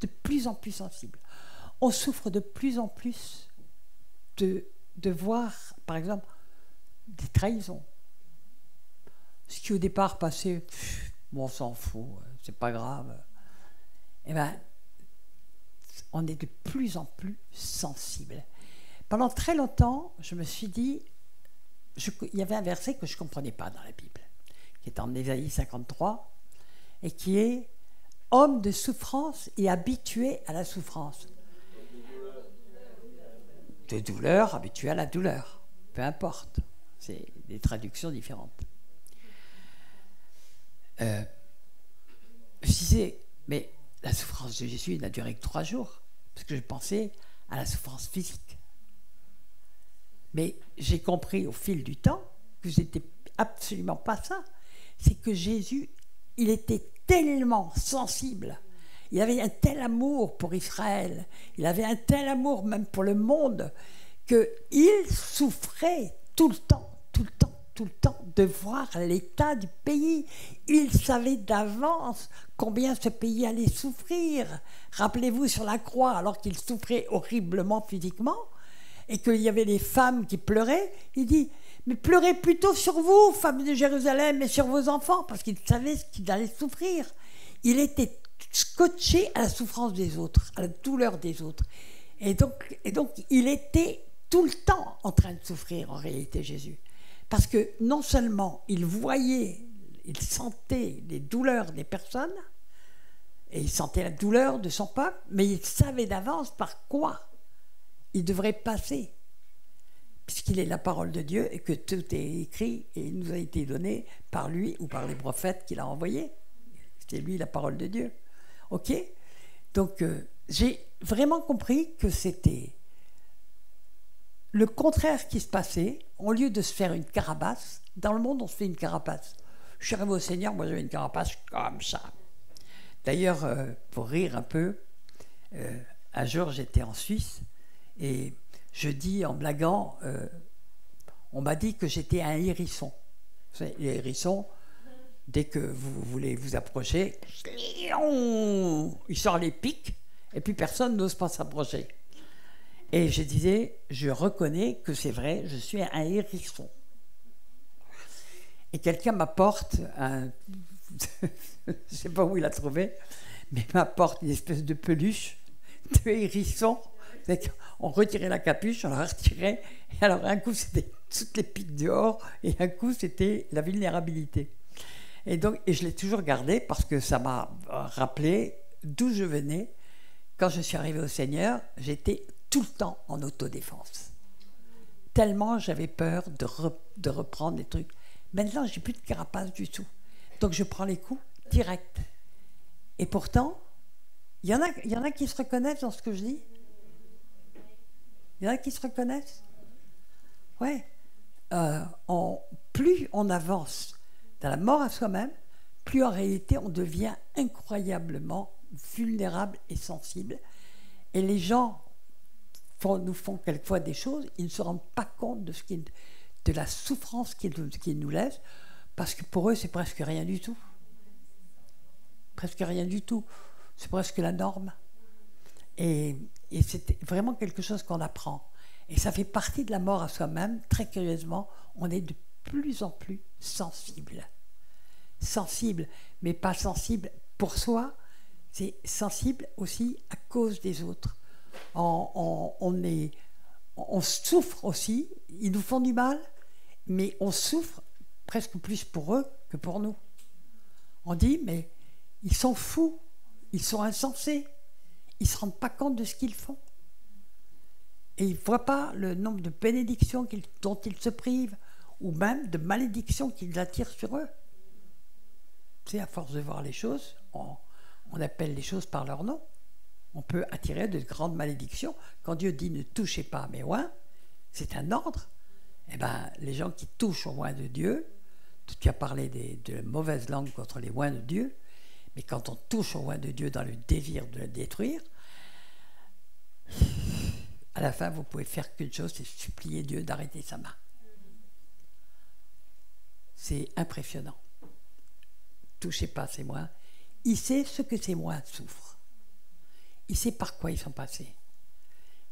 De plus en plus sensible. On souffre de plus en plus de voir, par exemple, des trahisons. Ce qui au départ passait, bon, on s'en fout, c'est pas grave. Eh bien, on est de plus en plus sensible. Pendant très longtemps, je me suis dit, il y avait un verset que je ne comprenais pas dans la Bible, qui est en Ésaïe 53, et qui est « Homme de souffrance et habitué à la souffrance ». De douleur, habitué à la douleur, peu importe. C'est des traductions différentes. Je disais, mais la souffrance de Jésus n'a duré que 3 jours, parce que je pensais à la souffrance physique. Mais j'ai compris au fil du temps que ce n'était absolument pas ça. C'est que Jésus, il était tellement sensible, il avait un tel amour pour Israël, il avait un tel amour même pour le monde, qu'il souffrait tout le temps de voir l'état du pays. Il savait d'avance combien ce pays allait souffrir. Rappelez-vous sur la croix, alors qu'il souffrait horriblement physiquement, et qu'il y avait les femmes qui pleuraient, il dit « Mais pleurez plutôt sur vous, femmes de Jérusalem, et sur vos enfants », parce qu'il savait ce qu'il allait souffrir. Il était scotché à la souffrance des autres, à la douleur des autres. Et donc il était tout le temps en train de souffrir, en réalité, Jésus. Parce que non seulement il voyait, il sentait les douleurs des personnes, et il sentait la douleur de son peuple, mais il savait d'avance par quoi il devrait passer, puisqu'il est la parole de Dieu et que tout est écrit et il nous a été donné par lui ou par les prophètes qu'il a envoyés. C'était lui la parole de Dieu. Ok ? Donc j'ai vraiment compris que c'était le contraire qui se passait. Au lieu de se faire une carapace, dans le monde on se fait une carapace. Je suis arrivé au Seigneur, moi j'avais une carapace comme ça. D'ailleurs, pour rire un peu, un jour j'étais en Suisse. Et je dis en blaguant, on m'a dit que j'étais un hérisson. Vous savez, les hérissons, dès que vous voulez vous approcher, il sort les pics et puis personne n'ose pas s'approcher. Et je disais, je reconnais que c'est vrai, je suis un hérisson. Et quelqu'un m'apporte un... je ne sais pas où il a trouvé, mais m'apporte une espèce de peluche de hérisson. On retirait la capuche, on la retirait, et alors un coup c'était toutes les piques dehors, et un coup c'était la vulnérabilité. Et je l'ai toujours gardé parce que ça m'a rappelé d'où je venais. Quand je suis arrivé au Seigneur, j'étais tout le temps en autodéfense. Tellement j'avais peur de reprendre des trucs. Maintenant, j'ai plus de carapace du tout. Donc je prends les coups direct. Et pourtant, il y en a qui se reconnaissent dans ce que je dis. Il y en a qui se reconnaissent. Ouais. Plus on avance dans la mort à soi-même, plus en réalité on devient incroyablement vulnérable et sensible. Et les gens nous font quelquefois des choses, ils ne se rendent pas compte de la souffrance qu'ils nous laissent, parce que pour eux c'est presque rien du tout. Presque rien du tout. C'est presque la norme. Et c'est vraiment quelque chose qu'on apprend. Et ça fait partie de la mort à soi-même. Très curieusement, on est de plus en plus sensible. Sensible, mais pas sensible pour soi, c'est sensible aussi à cause des autres. On souffre aussi, ils nous font du mal, mais on souffre presque plus pour eux que pour nous. On dit, mais ils sont fous, ils sont insensés, ils ne se rendent pas compte de ce qu'ils font. Et ils ne voient pas le nombre de bénédictions dont ils se privent, ou même de malédictions qu'ils attirent sur eux. Tu sais, à force de voir les choses, on appelle les choses par leur nom. On peut attirer de grandes malédictions. Quand Dieu dit « ne touchez pas à mes oins », c'est un ordre. Eh bien, les gens qui touchent aux oins de Dieu, tu as parlé de mauvaises langues contre les oins de Dieu, mais quand on touche aux oins de Dieu dans le désir de le détruire, à la fin, vous pouvez faire qu'une chose, c'est supplier Dieu d'arrêter sa main. c'est impressionnant. Touchez pas, c'est moi. Il sait ce que ces moi souffrent. Il sait par quoi ils sont passés.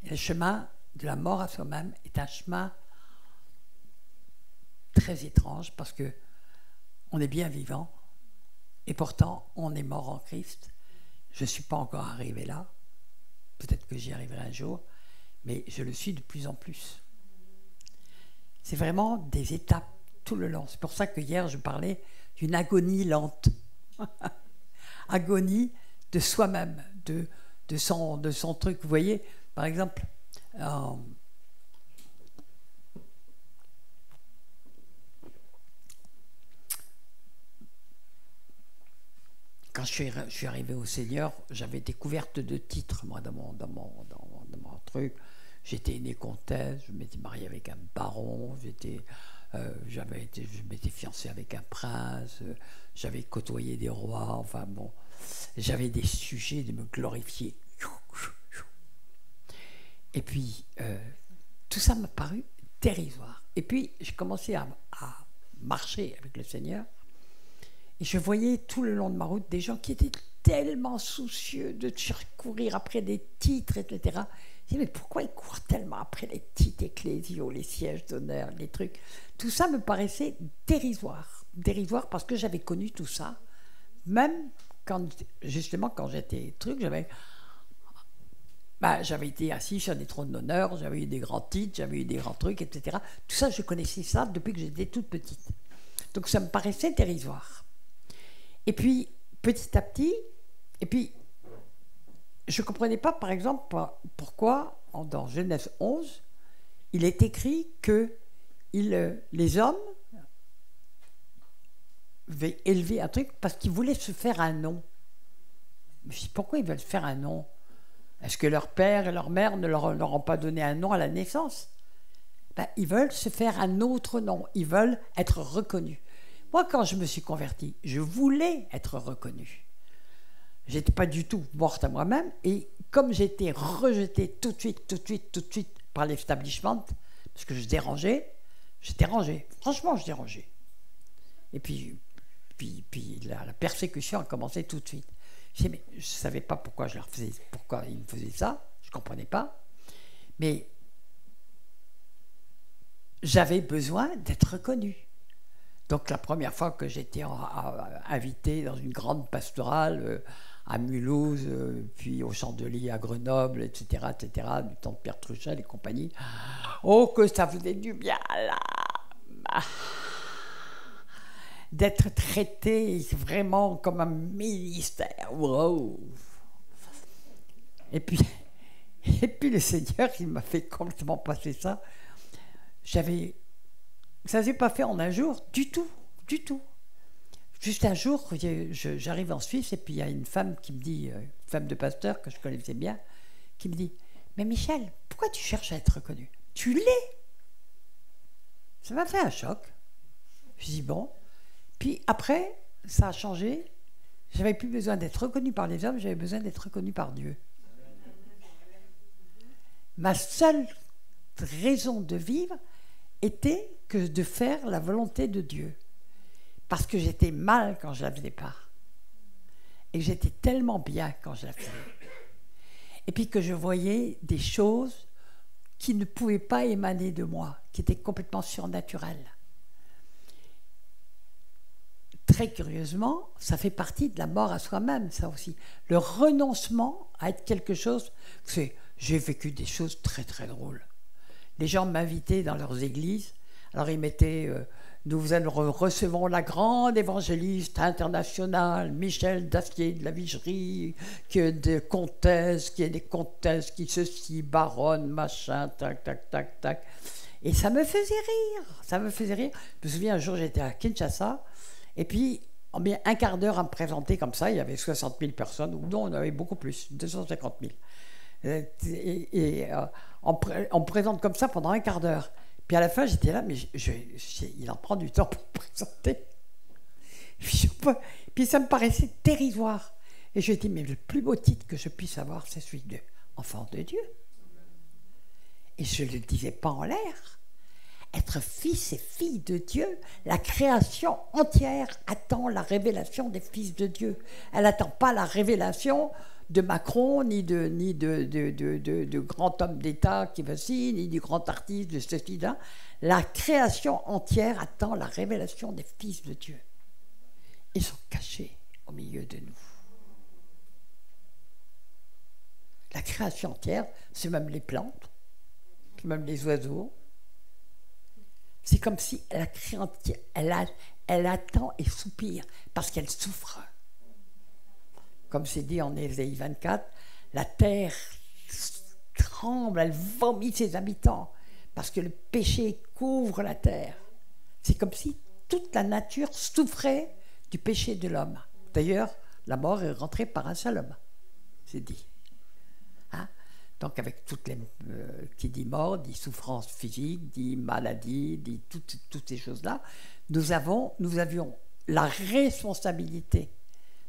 Et le chemin de la mort à soi-même est un chemin très étrange parce que on est bien vivant et pourtant on est mort en Christ. Je ne suis pas encore arrivé là. Peut-être que j'y arriverai un jour, mais je le suis de plus en plus. C'est vraiment des étapes tout le long. C'est pour ça que hier je parlais d'une agonie lente. Agonie de soi-même, de son truc. Vous voyez, par exemple, quand je suis arrivé au Seigneur, j'avais été couverte de titres, moi, dans mon truc. J'étais née comtesse, je m'étais mariée avec un baron, je m'étais fiancée avec un prince, j'avais côtoyé des rois, enfin bon, j'avais des sujets de me glorifier. Et puis, tout ça m'a paru dérisoire. Et puis, j'ai commencé à marcher avec le Seigneur, et je voyais tout le long de ma route des gens qui étaient tellement soucieux de courir après des titres, etc. Je dis, mais pourquoi ils courent tellement après les titres ecclésiaux, les sièges d'honneur, les trucs? Tout ça me paraissait dérisoire. Dérisoire parce que j'avais connu tout ça. Même quand j'étais j'avais été assis sur des trônes d'honneur, j'avais eu des grands titres, j'avais eu des grands trucs, etc. Tout ça, je connaissais ça depuis que j'étais toute petite. Donc ça me paraissait dérisoire. Et puis, petit à petit, je ne comprenais pas, par exemple, pourquoi, dans Genèse 11, il est écrit que les hommes avaient élevé un truc parce qu'ils voulaient se faire un nom. Je me suis dit, pourquoi ils veulent se faire un nom? Est-ce que leur père et leur mère ne leur ont pas donné un nom à la naissance? Ils veulent se faire un autre nom. Ils veulent être reconnus. Moi, quand je me suis convertie, je voulais être reconnue. Je n'étais pas du tout morte à moi-même. Et comme j'étais rejetée tout de suite par l'establishment, parce que je dérangeais, franchement, je dérangeais. Et puis la persécution a commencé tout de suite. Je ne savais pas pourquoi ils me faisaient ça, je ne comprenais pas. Mais j'avais besoin d'être reconnue. Donc la première fois que j'étais invité dans une grande pastorale à Mulhouse, puis au Chandelier à Grenoble, etc., du temps de Pierre Truchel et compagnie, oh que ça faisait du bien là, d'être traité vraiment comme un ministère. Wow. Et puis le Seigneur, il m'a fait complètement passer ça. Ça ne s'est pas fait en un jour, du tout. Juste un jour, j'arrive en Suisse et puis il y a une femme qui me dit, une femme de pasteur que je connaissais bien, qui me dit, mais Michel, pourquoi tu cherches à être reconnu? Tu l'es. Ça m'a fait un choc. Je dis bon. Puis après, ça a changé. J'avais plus besoin d'être reconnu par les hommes, j'avais besoin d'être reconnu par Dieu. Ma seule raison de vivre était que de faire la volonté de Dieu. Parce que j'étais mal quand je ne la faisais pas. Et que j'étais tellement bien quand je la faisais. Et puis que je voyais des choses qui ne pouvaient pas émaner de moi, qui étaient complètement surnaturelles. Très curieusement, ça fait partie de la mort à soi-même, ça aussi. Le renoncement à être quelque chose, j'ai vécu des choses très très drôles. Les gens m'invitaient dans leurs églises, alors ils mettaient nous recevons la grande évangéliste internationale, Michel Dacier de la Vigerie, qui est des comtesses, qui ceci, baronne, machin, tac, tac, tac, tac. Et ça me faisait rire. Je me souviens, un jour, j'étais à Kinshasa, et puis, en bien un quart d'heure à me présenter comme ça, il y avait 60 000 personnes, ou non, on avait beaucoup plus, 250 000. On me présente comme ça pendant un quart d'heure. Puis à la fin, j'étais là, mais il en prend du temps pour présenter. Puis ça me paraissait dérisoire. Et je dis, mais le plus beau titre que je puisse avoir, c'est celui de enfant de Dieu. Et je ne le disais pas en l'air. être fils et fille de Dieu. La création entière attend la révélation des fils de Dieu. Elle n'attend pas la révélation de Macron, ni de grand homme d'État qui va ci, ni du grand artiste de ceci, là. La création entière attend la révélation des fils de Dieu. Ils sont cachés au milieu de nous. La création entière, c'est même les plantes, c'est même les oiseaux. C'est comme si la création entière, elle attend et soupire parce qu'elle souffre. Comme c'est dit en Ésaïe 24, la terre tremble, elle vomit ses habitants parce que le péché couvre la terre. C'est comme si toute la nature souffrait du péché de l'homme. D'ailleurs, la mort est rentrée par un seul homme, c'est dit. Hein? Donc avec toutes les... qui dit mort, dit souffrance physique, dit maladie, dit toutes ces choses-là, nous avions la responsabilité.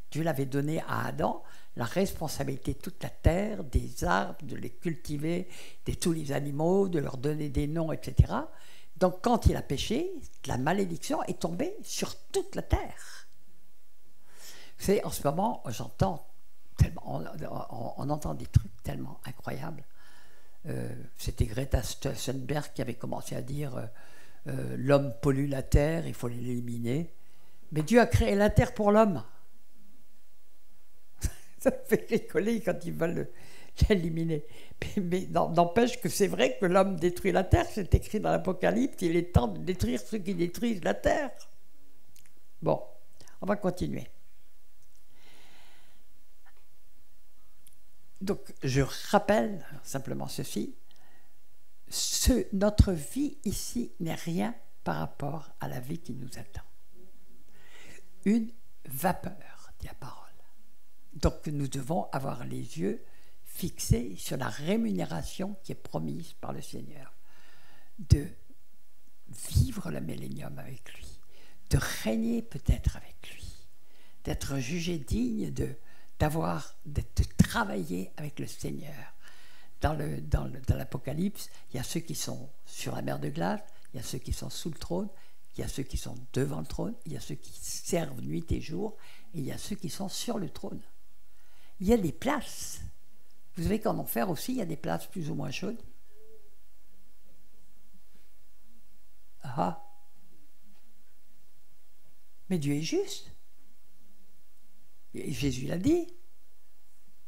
Dieu l'avait donné à Adam, la responsabilité de toute la terre, des arbres, de les cultiver, de tous les animaux, de leur donner des noms, etc. Donc quand il a péché, la malédiction est tombée sur toute la terre. Vous savez, en ce moment, j'entends tellement, on entend des trucs tellement incroyables. C'était Greta Thunberg qui avait commencé à dire l'homme pollue la terre, il faut l'éliminer. Mais Dieu a créé la terre pour l'homme. Ça fait rigoler quand ils veulent l'éliminer. Mais n'empêche que c'est vrai que l'homme détruit la terre, c'est écrit dans l'Apocalypse, il est temps de détruire ceux qui détruisent la terre. Bon, on va continuer. Donc, je rappelle simplement ceci, notre vie ici n'est rien par rapport à la vie qui nous attend. Une vapeur, dit la parole. Donc nous devons avoir les yeux fixés sur la rémunération qui est promise par le Seigneur, de vivre le millénium avec lui, de régner peut-être avec lui, d'être jugé digne de travailler avec le Seigneur. Dans l'Apocalypse, il y a ceux qui sont sur la mer de glace, il y a ceux qui sont sous le trône, il y a ceux qui sont devant le trône, il y a ceux qui servent nuit et jour, et il y a ceux qui sont sur le trône. Il y a des places. Vous savez qu'en enfer aussi, il y a des places plus ou moins chaudes. Ah. Mais Dieu est juste. Et Jésus l'a dit.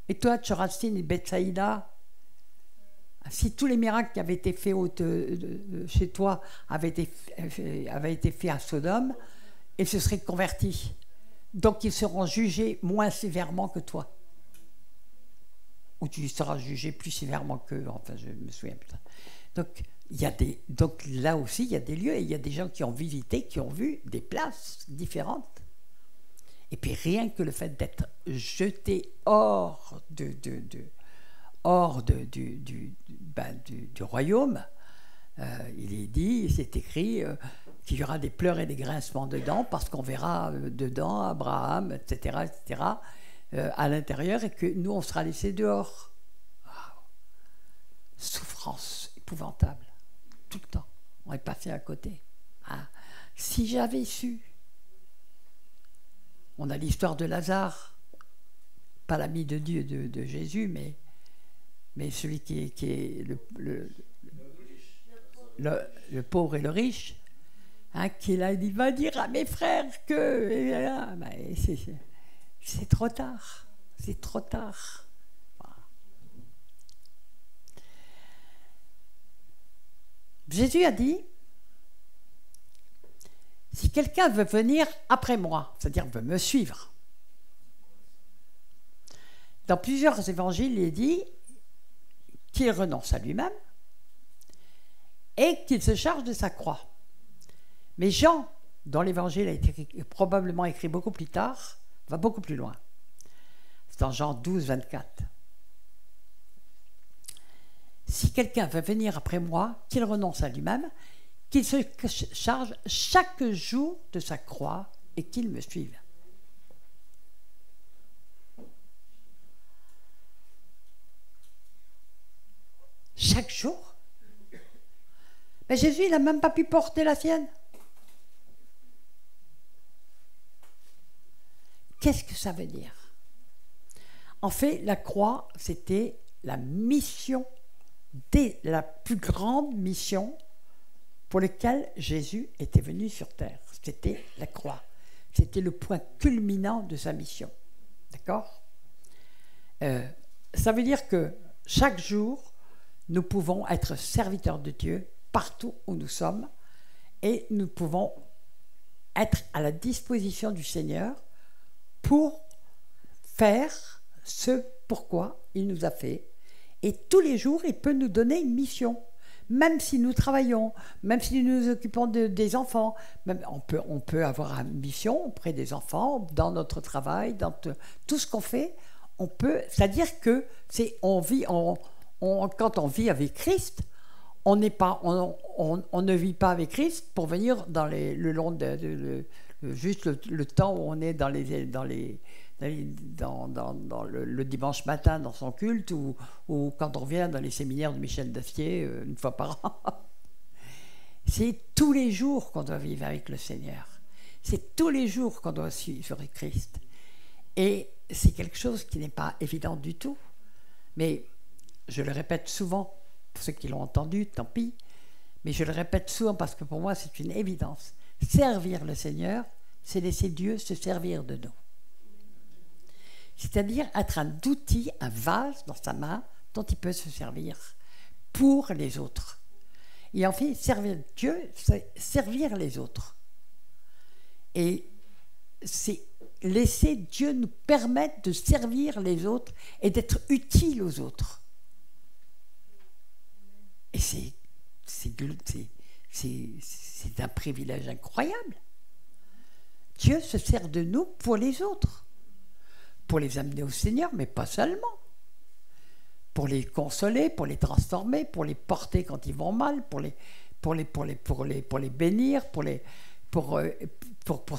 Et toi, Chorazin et Bethsaïda, si tous les miracles qui avaient été faits chez toi avaient été faits à Sodome, ils se seraient convertis. Donc ils seront jugés moins sévèrement que toi. Ou tu seras jugé plus sévèrement qu'eux. Enfin, je me souviens plus. Donc là aussi, il y a des lieux et il y a des gens qui ont visité, qui ont vu des places différentes. Et puis rien que le fait d'être jeté hors du royaume, il est dit, c'est écrit qu'il y aura des pleurs et des grincements dedans parce qu'on verra dedans Abraham, etc., etc., à l'intérieur, et que nous, on sera laissés dehors. Wow. Souffrance épouvantable, tout le temps. On est passé à côté. Ah. Si j'avais su. On a l'histoire de Lazare, pas l'ami de Dieu de Jésus, mais celui qui est le pauvre et le riche, hein, qui va dire à mes frères que... c'est trop tard. C'est trop tard. Voilà. Jésus a dit, si quelqu'un veut venir après moi, c'est-à-dire veut me suivre, dans plusieurs évangiles, il est dit qu'il renonce à lui-même et qu'il se charge de sa croix. Mais Jean, dont l'évangile a été probablement écrit beaucoup plus tard, va beaucoup plus loin. C'est dans Jean 12, 24. Si quelqu'un veut venir après moi, qu'il renonce à lui-même, qu'il se charge chaque jour de sa croix et qu'il me suive. Chaque jour. Mais Jésus, il n'a même pas pu porter la sienne. Qu'est-ce que ça veut dire? En fait, la croix, c'était la mission, la plus grande mission pour laquelle Jésus était venu sur terre. C'était la croix. C'était le point culminant de sa mission. D'accord? Ça veut dire que chaque jour, nous pouvons être serviteurs de Dieu partout où nous sommes et nous pouvons être à la disposition du Seigneur pour faire ce pourquoi il nous a fait. Et tous les jours, il peut nous donner une mission. Même si nous travaillons, même si nous nous occupons des enfants, même on peut avoir une mission auprès des enfants, dans notre travail, dans tout ce qu'on fait. On peut, c'est-à-dire que quand on vit avec Christ, on ne vit pas avec Christ pour venir dans le long juste le temps où on est dans le dimanche matin dans son culte ou quand on revient dans les séminaires de Michel Dacier une fois par an. C'est tous les jours qu'on doit vivre avec le Seigneur. C'est tous les jours qu'on doit suivre Christ. Et c'est quelque chose qui n'est pas évident du tout. Mais je le répète souvent, pour ceux qui l'ont entendu, tant pis, mais je le répète souvent parce que pour moi c'est une évidence. Servir le Seigneur, c'est laisser Dieu se servir de nous. C'est-à-dire être un outil, un vase dans sa main dont il peut se servir pour les autres. Et en fait, servir Dieu, c'est servir les autres. Et c'est laisser Dieu nous permettre de servir les autres et d'être utile aux autres. Et c'est un privilège incroyable. Dieu se sert de nous pour les autres. Pour les amener au Seigneur, mais pas seulement. Pour les consoler, pour les transformer, pour les porter quand ils vont mal, pour les bénir, pour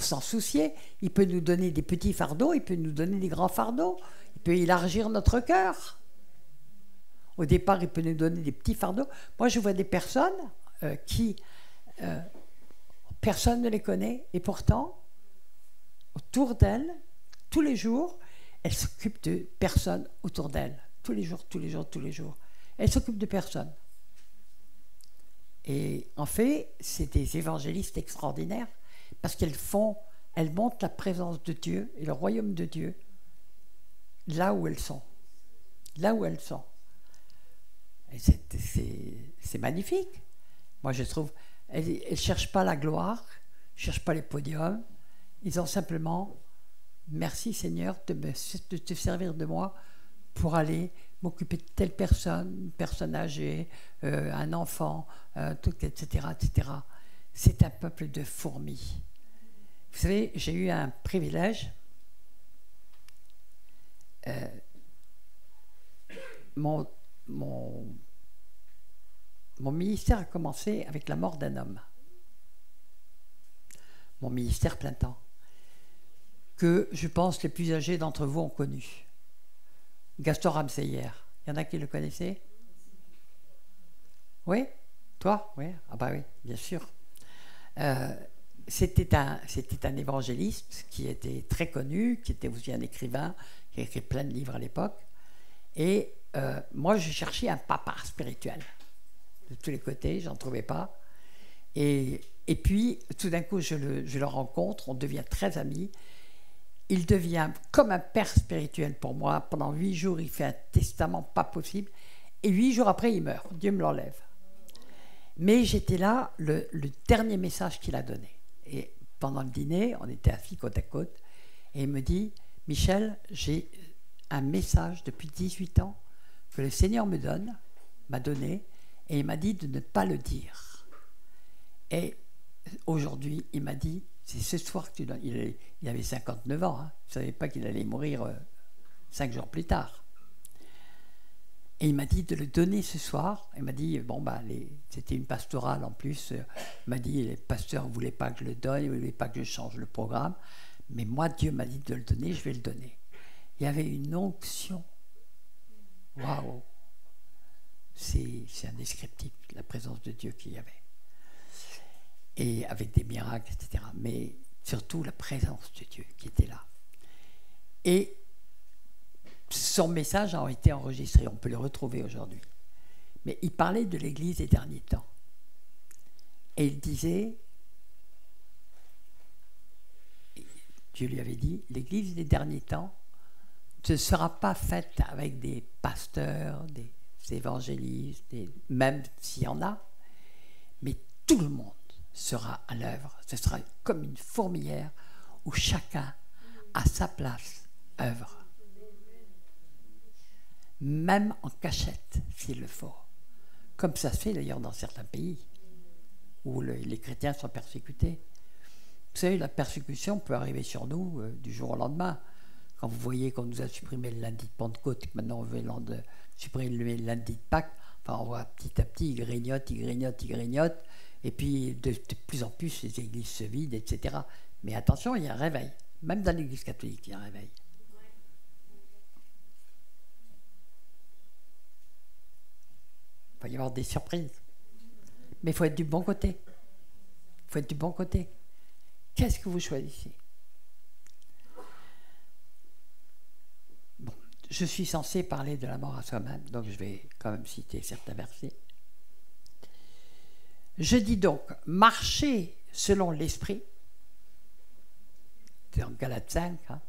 s'en soucier. Il peut nous donner des petits fardeaux, il peut nous donner des grands fardeaux, il peut élargir notre cœur. Au départ, il peut nous donner des petits fardeaux. Moi, je vois des personnes qui... personne ne les connaît, et pourtant, autour d'elles, tous les jours, elle s'occupe de personnes autour d'elle. Tous les jours, tous les jours, tous les jours. Elle s'occupe de personnes. Et en fait, c'est des évangélistes extraordinaires parce elles montrent la présence de Dieu et le royaume de Dieu là où elles sont. Là où elles sont. Et c'est magnifique. Moi, je trouve, elles ne cherchent pas la gloire, ne cherchent pas les podiums. Ils ont simplement... Merci Seigneur de te servir de moi pour aller m'occuper de telle personne, une personne âgée, un enfant, etc., etc. C'est un peuple de fourmis. Vous savez, j'ai eu un privilège. Mon ministère a commencé avec la mort d'un homme. Mon ministère plein temps. Que je pense les plus âgés d'entre vous ont connu. Gaston Ramseyer. Il y en a qui le connaissaient? Oui? Toi? Oui? Ah bah oui, bien sûr. C'était un évangéliste qui était très connu, qui était aussi un écrivain, qui a écrit plein de livres à l'époque. Et moi, je cherchais un papa spirituel. De tous les côtés, j'en trouvais pas. Et puis, tout d'un coup, je le rencontre, on devient très amis. Il devient comme un père spirituel pour moi. Pendant 8 jours, il fait un testament pas possible. Et 8 jours après, il meurt. Dieu me l'enlève. Mais j'étais là, le dernier message qu'il a donné. Et pendant le dîner, on était assis côte à côte. Et il me dit, Michel, j'ai un message depuis 18 ans que le Seigneur m'a donné. Et il m'a dit de ne pas le dire. Et aujourd'hui, il m'a dit, c'est ce soir que tu dois... Il avait 59 ans, hein. Je ne savais pas qu'il allait mourir 5 jours plus tard. Et il m'a dit de le donner ce soir. Il m'a dit, c'était une pastorale en plus. Il m'a dit, les pasteurs ne voulaient pas que je le donne, ils ne voulaient pas que je change le programme. Mais moi, Dieu m'a dit de le donner, je vais le donner. Il y avait une onction. Waouh! C'est indescriptible, la présence de Dieu qu'il y avait. et avec des miracles, etc. Mais surtout la présence de Dieu qui était là. Et son message a été enregistré, on peut le retrouver aujourd'hui. Mais il parlait de l'Église des derniers temps. Et il disait, Dieu lui avait dit, l'Église des derniers temps ne sera pas faite avec des pasteurs, des évangélistes, même s'il y en a, mais tout le monde sera à l'œuvre. Ce sera comme une fourmilière où chacun, à sa place, œuvre. Même en cachette, s'il le faut. Comme ça se fait d'ailleurs dans certains pays où les chrétiens sont persécutés. Vous savez, la persécution peut arriver sur nous du jour au lendemain. Quand vous voyez qu'on nous a supprimé le lundi de Pentecôte, que maintenant on veut supprimer le lundi de Pâques, enfin on voit petit à petit, ils grignotent, et puis de plus en plus les églises se vident, etc. Mais attention, il y a un réveil. Même dans l'église catholique, il y a un réveil. Il va y avoir des surprises. Mais il faut être du bon côté. Il faut être du bon côté. Qu'est-ce que vous choisissez? Bon, je suis censé parler de la mort à soi-même, donc je vais quand même citer certains versets. Je dis donc, marchez selon l'esprit, c'est en Galates 5, hein,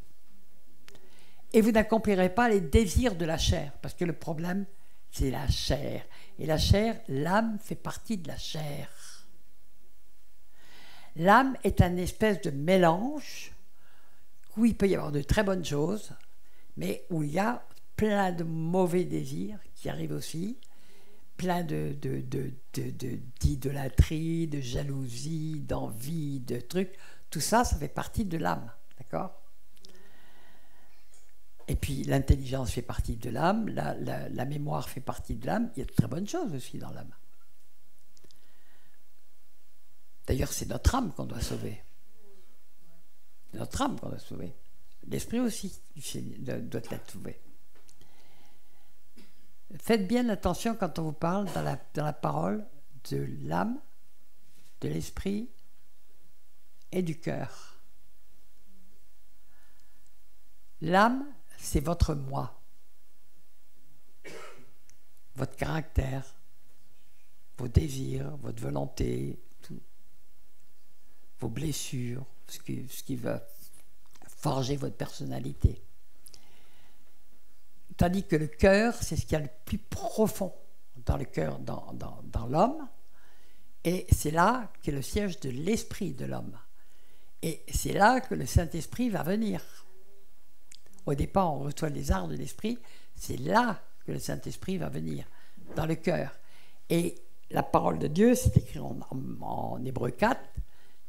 et vous n'accomplirez pas les désirs de la chair, parce que le problème, c'est la chair. Et la chair, l'âme fait partie de la chair. L'âme est un espèce de mélange où il peut y avoir de très bonnes choses, mais où il y a plein de mauvais désirs qui arrivent aussi, plein d'idolâtrie, de jalousie, d'envie, de trucs. Tout ça, ça fait partie de l'âme, d'accord ? Et puis l'intelligence fait partie de l'âme, la mémoire fait partie de l'âme. Il y a de très bonnes choses aussi dans l'âme. D'ailleurs, c'est notre âme qu'on doit sauver. C'est notre âme qu'on doit sauver. L'esprit aussi doit être sauvé. Faites bien attention quand on vous parle dans la parole de l'âme, de l'esprit et du cœur. L'âme, c'est votre moi, votre caractère, vos désirs, votre volonté, tout, vos blessures, ce qui va forger votre personnalité. Tandis que le cœur, c'est ce qu'il y a le plus profond dans le cœur, dans l'homme, et c'est là qu'est le siège de l'esprit de l'homme. Et c'est là que le Saint-Esprit va venir. Au départ, on reçoit les arts de l'esprit, c'est là que le Saint-Esprit va venir, dans le cœur. Et la parole de Dieu, c'est écrit en Hébreux 4,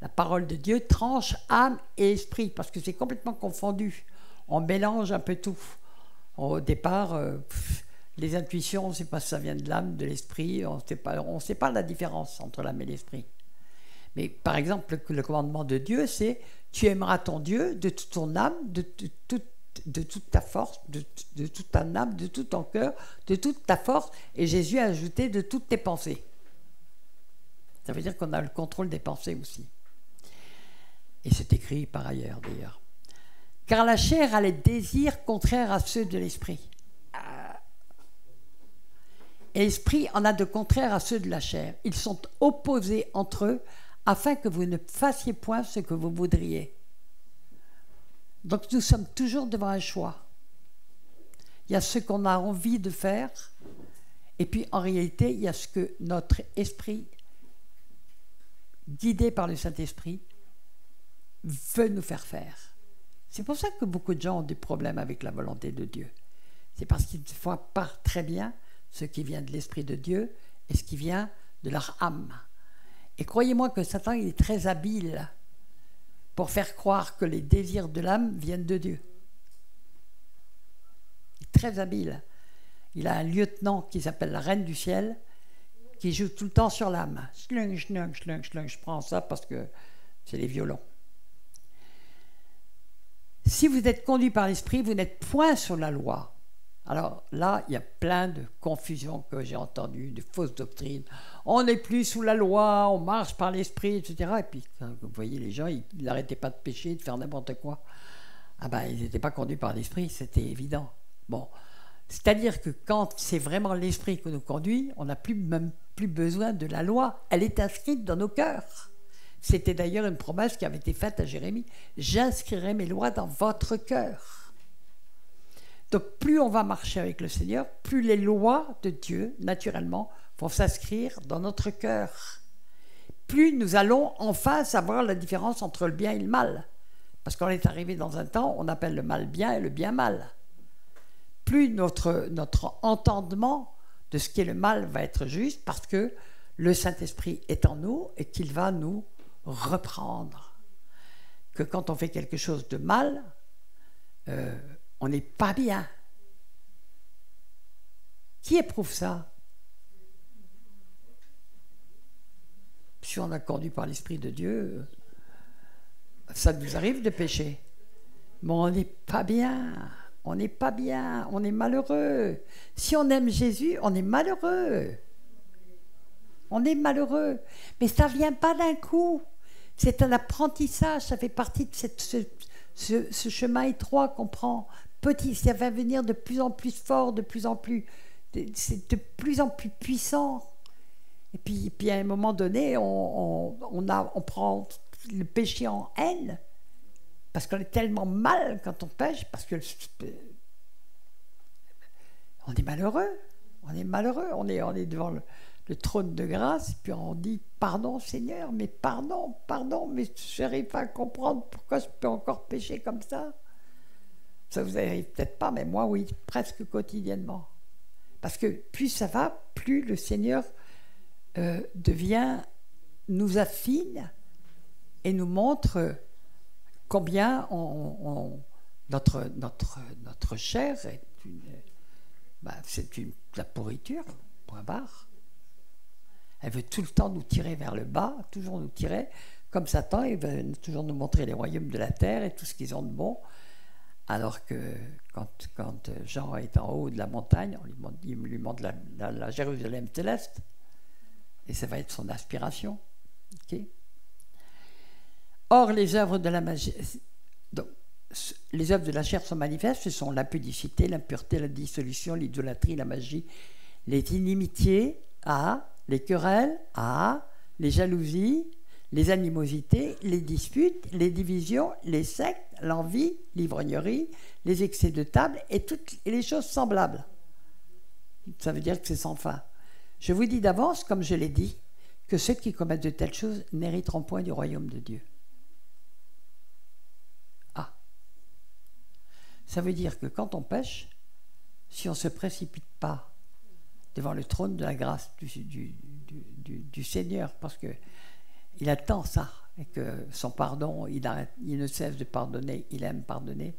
la parole de Dieu tranche âme et esprit, parce que c'est complètement confondu. On mélange un peu tout. Au départ, les intuitions, on ne sait pas si ça vient de l'âme, de l'esprit, on ne sait pas la différence entre l'âme et l'esprit. Mais par exemple, le commandement de Dieu, c'est « Tu aimeras ton Dieu de toute ton âme, de toute ta force, de toute ta âme, de tout ton cœur, de toute ta force. » Et Jésus a ajouté « de toutes tes pensées ». Ça veut dire qu'on a le contrôle des pensées aussi. Et c'est écrit par ailleurs, d'ailleurs. Car la chair a les désirs contraires à ceux de l'esprit. Et l'esprit en a de contraires à ceux de la chair. Ils sont opposés entre eux afin que vous ne fassiez point ce que vous voudriez. Donc nous sommes toujours devant un choix. Il y a ce qu'on a envie de faire, et puis en réalité, il y a ce que notre esprit, guidé par le Saint-Esprit, veut nous faire faire. C'est pour ça que beaucoup de gens ont des problèmes avec la volonté de Dieu. C'est parce qu'ils ne voient pas très bien ce qui vient de l'Esprit de Dieu et ce qui vient de leur âme. Et croyez-moi que Satan, il est très habile pour faire croire que les désirs de l'âme viennent de Dieu. Il est très habile. Il a un lieutenant qui s'appelle la Reine du Ciel, qui joue tout le temps sur l'âme. Schlung, schlung, schlung, schlung. Je prends ça parce que c'est les violons. Si vous êtes conduit par l'Esprit, vous n'êtes point sur la loi. Alors là, il y a plein de confusions que j'ai entendues, de fausses doctrines. On n'est plus sous la loi, on marche par l'esprit, etc. Et puis, vous voyez, les gens, ils n'arrêtaient pas de pécher, de faire n'importe quoi. Ah ben, ils n'étaient pas conduits par l'esprit, c'était évident. Bon, c'est-à-dire que quand c'est vraiment l'esprit qui nous conduit, on n'a même plus besoin de la loi. Elle est inscrite dans nos cœurs. C'était d'ailleurs une promesse qui avait été faite à Jérémie. J'inscrirai mes lois dans votre cœur. Donc plus on va marcher avec le Seigneur, plus les lois de Dieu, naturellement, vont s'inscrire dans notre cœur. Plus nous allons enfin savoir la différence entre le bien et le mal. Parce qu'on est arrivé dans un temps, on appelle le mal bien et le bien mal. Plus notre entendement de ce qu'est le mal va être juste, parce que le Saint-Esprit est en nous et qu'il va nous reprendre. Que quand on fait quelque chose de mal, on n'est pas bien. Qui éprouve ça? Si on est conduit par l'Esprit de Dieu, ça nous arrive de pécher. Mais on n'est pas bien. On n'est pas bien. On est malheureux. Si on aime Jésus, on est malheureux. On est malheureux. Mais ça ne vient pas d'un coup. C'est un apprentissage. Ça fait partie de ce chemin étroit qu'on prend. Petit, ça va venir de plus en plus fort, c'est de plus en plus puissant. Et puis à un moment donné, on prend le péché en haine, parce qu'on est tellement mal quand on pêche, parce que on est malheureux, on est devant le trône de grâce, puis on dit pardon Seigneur, mais pardon, mais je n'arrive pas à comprendre pourquoi je peux encore pécher comme ça. Ça vous arrive peut-être pas, mais moi oui, presque quotidiennement. Parce que plus ça va, plus le Seigneur nous affine et nous montre combien notre chair est la pourriture, point barre. Elle veut tout le temps nous tirer vers le bas, toujours nous tirer, comme Satan, il veut toujours nous montrer les royaumes de la terre et tout ce qu'ils ont de bon. Alors que quand Jean est en haut de la montagne, il lui montre la Jérusalem céleste, et ça va être son aspiration. Okay. Or, les œuvres de la magie, donc, les œuvres de la chair sont manifestes, ce sont l'impudicité, l'impureté, la dissolution, l'idolâtrie, la magie, les inimitiés, les querelles, les jalousies, les animosités, les disputes, les divisions, les sectes, l'envie, l'ivrognerie, les excès de table et toutes les choses semblables. Ça veut dire que c'est sans fin. Je vous dis d'avance, comme je l'ai dit, que ceux qui commettent de telles choses n'hériteront point du royaume de Dieu. Ça veut dire que quand on pêche, si on ne se précipite pas devant le trône de la grâce du Seigneur, parce qu'il attend ça, et que son pardon, il ne cesse de pardonner, il aime pardonner,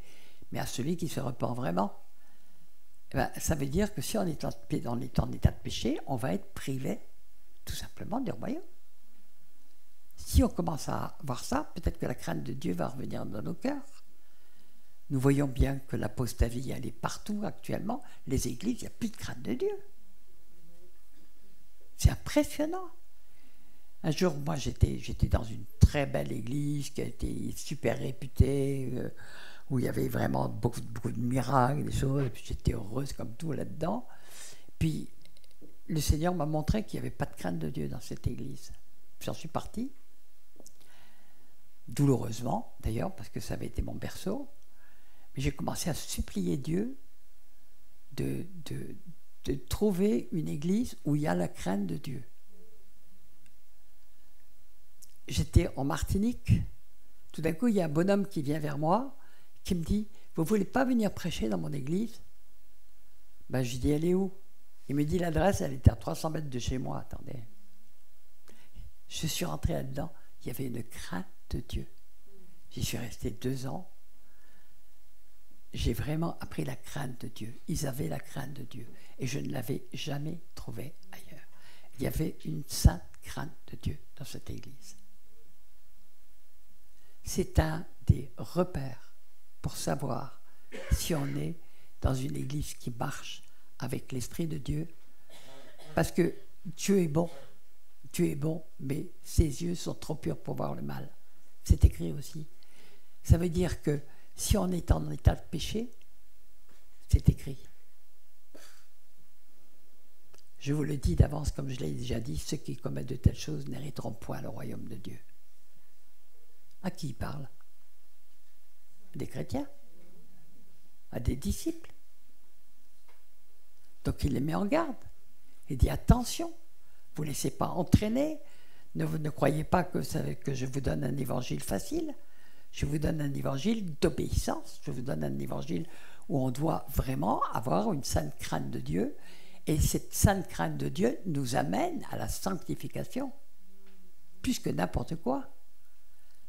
mais à celui qui se repent vraiment, ça veut dire que si on est en état de péché, on va être privé tout simplement du royaume. Si on commence à voir ça, peut-être que la crainte de Dieu va revenir dans nos cœurs. Nous voyons bien que l'apostasie, elle est partout actuellement. Les églises, il n'y a plus de crainte de Dieu. C'est impressionnant. Un jour, moi, j'étais dans une très belle église qui a été super réputée, où il y avait vraiment beaucoup de miracles, des choses, et puis j'étais heureuse comme tout là-dedans. Puis, le Seigneur m'a montré qu'il n'y avait pas de crainte de Dieu dans cette église. J'en suis parti, douloureusement d'ailleurs, parce que ça avait été mon berceau. Mais j'ai commencé à supplier Dieu de trouver une église où il y a la crainte de Dieu. J'étais en Martinique. Tout d'un coup, il y a un bonhomme qui vient vers moi, qui me dit « Vous ne voulez pas venir prêcher dans mon église ?» Je lui dis « Elle est où ?» Il me dit l'adresse, elle était à 300 mètres de chez moi. Attendez. Je suis rentré là-dedans. Il y avait une crainte de Dieu. J'y suis resté 2 ans. J'ai vraiment appris la crainte de Dieu. Ils avaient la crainte de Dieu. Et je ne l'avais jamais trouvée ailleurs. Il y avait une sainte crainte de Dieu dans cette église. C'est un des repères pour savoir si on est dans une église qui marche avec l'Esprit de Dieu. Parce que Dieu est bon, mais ses yeux sont trop purs pour voir le mal. C'est écrit aussi. Ça veut dire que si on est en état de péché, c'est écrit. Je vous le dis d'avance, comme je l'ai déjà dit, ceux qui commettent de telles choses n'hériteront point le royaume de Dieu. À qui il parle? Des chrétiens? À des disciples? Donc il les met en garde. Il dit attention, vous ne laissez pas entraîner, ne croyez pas que je vous donne un évangile facile, je vous donne un évangile d'obéissance, je vous donne un évangile où on doit vraiment avoir une sainte crainte de Dieu, et cette sainte crainte de Dieu nous amène à la sanctification, plus que n'importe quoi,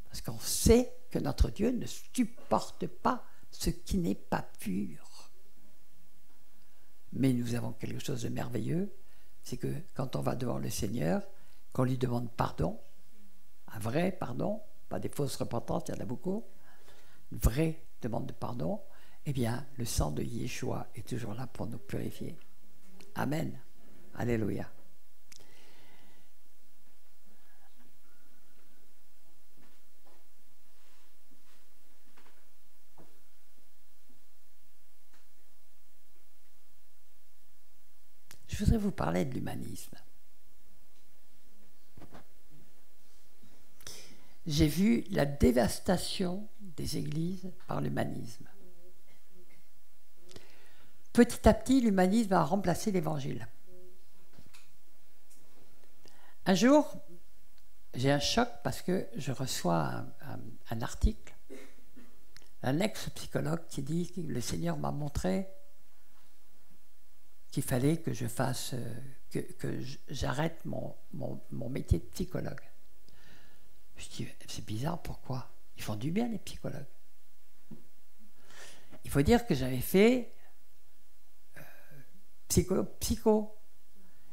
parce qu'on sait que notre Dieu ne supporte pas ce qui n'est pas pur. Mais nous avons quelque chose de merveilleux, c'est que quand on va devant le Seigneur, qu'on lui demande pardon, un vrai pardon, pas des fausses repentances, il y en a beaucoup, une vraie demande de pardon, eh bien, le sang de Yeshua est toujours là pour nous purifier. Amen. Alléluia. Je voudrais vous parler de l'humanisme. J'ai vu la dévastation des églises par l'humanisme. Petit à petit, l'humanisme a remplacé l'évangile. Un jour, j'ai un choc parce que je reçois un article d'un ex-psychologue qui dit que le Seigneur m'a montré qu'il fallait que je fasse, que j'arrête mon métier de psychologue. Je dis, c'est bizarre, pourquoi? Ils font du bien, les psychologues. Il faut dire que j'avais fait psycho.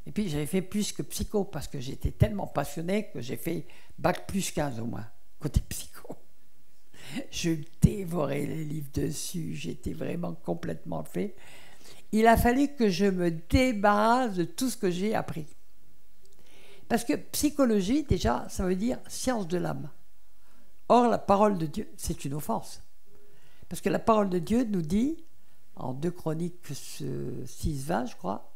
Et puis j'avais fait plus que psycho, parce que j'étais tellement passionné que j'ai fait bac plus 15 au moins, côté psycho. Je dévorais les livres dessus, j'étais vraiment complètement fait. Il a fallu que je me débarrasse de tout ce que j'ai appris. Parce que psychologie, déjà, ça veut dire science de l'âme. Or, la parole de Dieu, c'est une offense. Parce que la parole de Dieu nous dit, en 2 Chroniques 6:20, je crois,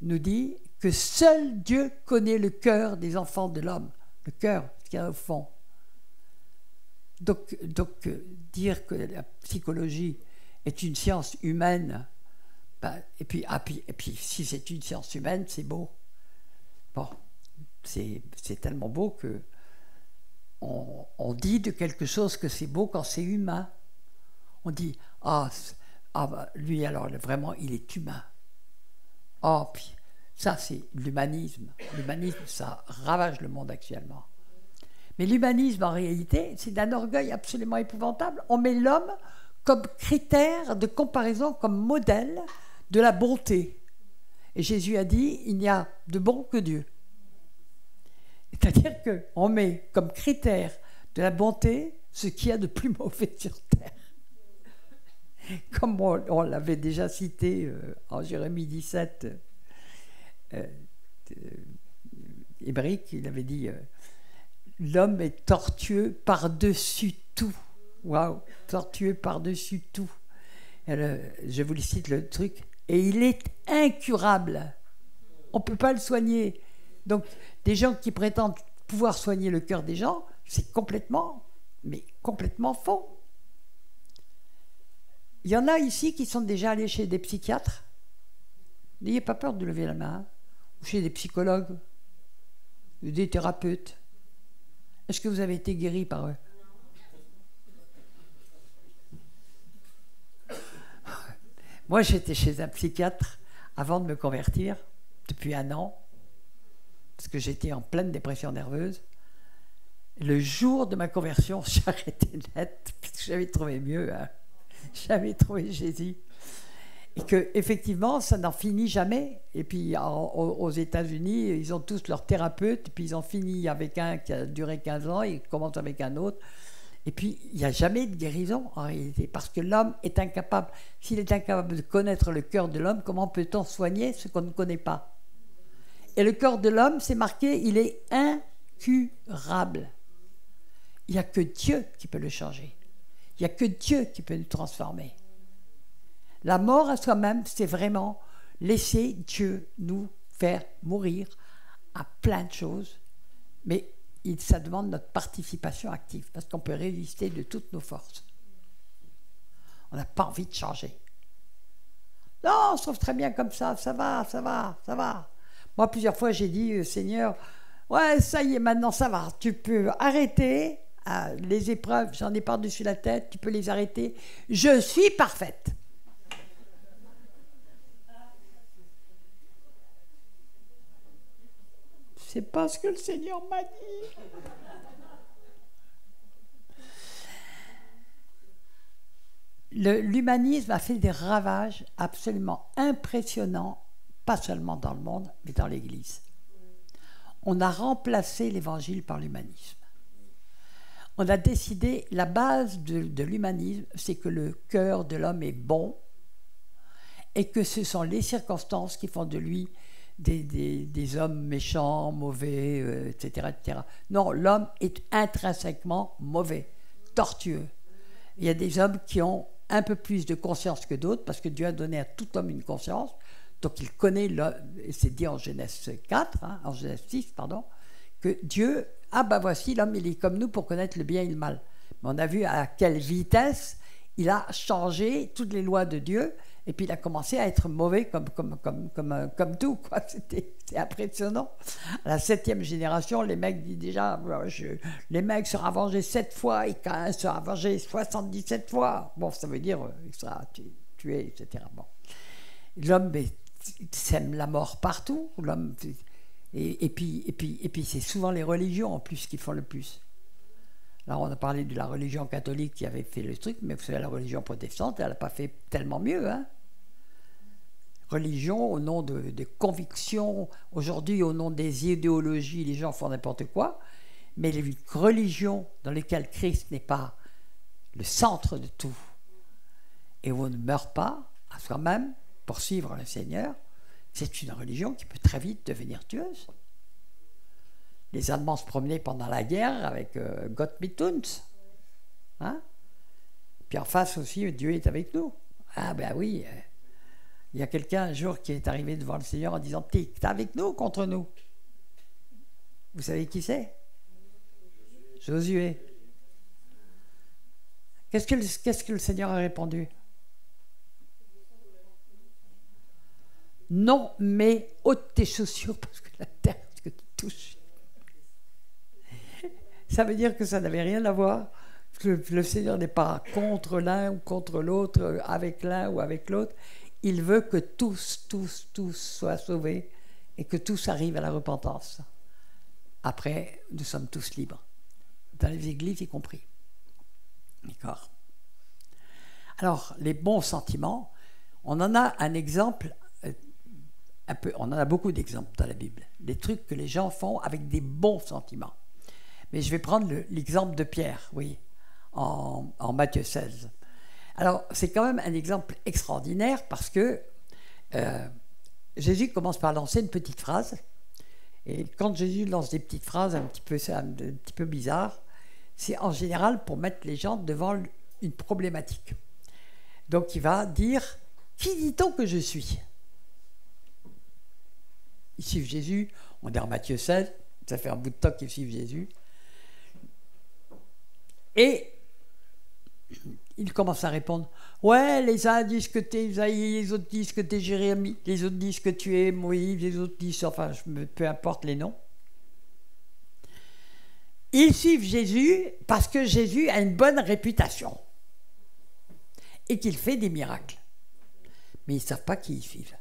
nous dit que seul Dieu connaît le cœur des enfants de l'homme. Le cœur, ce qu'il y a au fond. Donc dire que la psychologie est une science humaine, et puis si c'est une science humaine, c'est beau. Bon, c'est tellement beau que on dit de quelque chose que c'est beau quand c'est humain. On dit lui alors vraiment il est humain. Puis ça c'est l'humanisme. L'humanisme, ça ravage le monde actuellement. Mais l'humanisme en réalité, c'est d'un orgueil absolument épouvantable. On met l'homme comme critère de comparaison, comme modèle de la bonté. Et Jésus a dit, il n'y a de bon que Dieu. C'est-à-dire qu'on met comme critère de la bonté ce qu'il y a de plus mauvais sur terre. Comme on l'avait déjà cité en Jérémie 17, Hébraïque, il avait dit l'homme est tortueux par-dessus tout. Waouh, tortueux par-dessus tout. Je vous cite le truc. Et il est incurable. On ne peut pas le soigner. Donc, des gens qui prétendent pouvoir soigner le cœur des gens, c'est complètement faux. Il y en a ici qui sont déjà allés chez des psychiatres. N'ayez pas peur de lever la main. Ou chez des psychologues, ou des thérapeutes. Est-ce que vous avez été guéri par eux? Moi, j'étais chez un psychiatre avant de me convertir, depuis 1 an, parce que j'étais en pleine dépression nerveuse. Le jour de ma conversion, j'ai arrêté net, parce que j'avais trouvé mieux. J'avais trouvé Jésus. Et qu'effectivement, ça n'en finit jamais. Et puis, aux États-Unis, ils ont tous leur thérapeute, et puis ils ont fini avec un qui a duré 15 ans, ils commencent avec un autre. Et puis, il n'y a jamais de guérison en réalité, parce que l'homme est incapable. S'il est incapable de connaître le cœur de l'homme, comment peut-on soigner ce qu'on ne connaît pas? Et le cœur de l'homme, c'est marqué, il est incurable. Il n'y a que Dieu qui peut le changer. Il n'y a que Dieu qui peut nous transformer. La mort à soi-même, c'est vraiment laisser Dieu nous faire mourir à plein de choses, mais ça demande notre participation active, parce qu'on peut résister de toutes nos forces. On n'a pas envie de changer. Non, on se trouve très bien comme ça va, ça va, ça va. Moi, plusieurs fois, j'ai dit, Seigneur, ouais, ça y est, maintenant, ça va. Tu peux arrêter les épreuves, j'en ai par-dessus la tête, tu peux les arrêter. Je suis parfaite. C'est pas ce que le Seigneur m'a dit. L'humanisme a fait des ravages absolument impressionnants, pas seulement dans le monde, mais dans l'Église. On a remplacé l'Évangile par l'humanisme. On a décidé, la base de l'humanisme, c'est que le cœur de l'homme est bon et que ce sont les circonstances qui font de lui des hommes méchants, mauvais, etc., etc. Non, l'homme est intrinsèquement mauvais, tortueux. Il y a des hommes qui ont un peu plus de conscience que d'autres, parce que Dieu a donné à tout homme une conscience, donc il connaît, c'est dit en Genèse 4, en Genèse 6, pardon, que Dieu, voici, l'homme, il est comme nous pour connaître le bien et le mal. Mais on a vu à quelle vitesse il a changé toutes les lois de Dieu, et puis il a commencé à être mauvais comme tout, quoi. C'est impressionnant. À la 7e génération, les mecs disent déjà, les mecs sera vengé 7 fois et Caïn sera vengé 77 fois. Bon, ça veut dire il sera tué, etc. Bon. L'homme sème la mort partout. L'homme, et puis c'est souvent les religions en plus qui font le plus. Là, on a parlé de la religion catholique qui avait fait le truc, mais vous savez, la religion protestante, elle n'a pas fait tellement mieux. Religion au nom de convictions. Aujourd'hui, au nom des idéologies, les gens font n'importe quoi. Mais les religions dans lesquelles Christ n'est pas le centre de tout, et où on ne meurt pas à soi-même pour suivre le Seigneur, c'est une religion qui peut très vite devenir tueuse. Les Allemands se promenaient pendant la guerre avec Gott mit uns. Puis en face aussi, Dieu est avec nous. Ah ben oui, il y a quelqu'un un jour qui est arrivé devant le Seigneur en disant, t'es avec nous ou contre nous? Vous savez qui c'est? Josué. Qu'est-ce que le Seigneur a répondu? Non, mais ôte tes chaussures parce que la terre, ce que tu touches. Ça veut dire que ça n'avait rien à voir. Le Seigneur n'est pas contre l'un ou contre l'autre, avec l'un ou avec l'autre. Il veut que tous soient sauvés et que tous arrivent à la repentance. Après, nous sommes tous libres. Dans les églises y compris. D'accord. Alors, les bons sentiments, on en a un exemple, on en a beaucoup d'exemples dans la Bible. Des trucs que les gens font avec des bons sentiments. Mais je vais prendre l'exemple de Pierre, oui, en Matthieu 16. Alors, c'est quand même un exemple extraordinaire parce que Jésus commence par lancer une petite phrase. Et quand Jésus lance des petites phrases un petit peu bizarres, c'est en général pour mettre les gens devant une problématique. Donc, il va dire « Qui dit-on que je suis ?» Ils suivent Jésus, on est en Matthieu 16, ça fait un bout de temps qu'ils suivent Jésus. Et il commence à répondre « Ouais, les uns disent que tu es Isaïe, les autres disent que tu es Jérémie, les autres disent que tu es Moïse, les autres disent... » Enfin, peu importe les noms. Ils suivent Jésus parce que Jésus a une bonne réputation et qu'il fait des miracles. Mais ils ne savent pas qui ils suivent.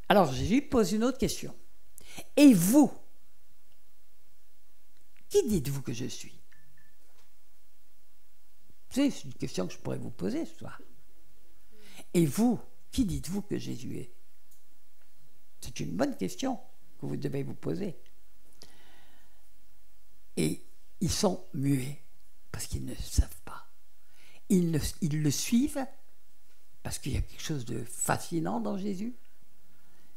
Alors Jésus pose une autre question. Et vous, qui dites-vous que je suis? C'est une question que je pourrais vous poser ce soir. Et vous, qui dites-vous que Jésus est? C'est une bonne question que vous devez vous poser. Et ils sont muets parce qu'ils ne savent pas. Ils le suivent parce qu'il y a quelque chose de fascinant dans Jésus,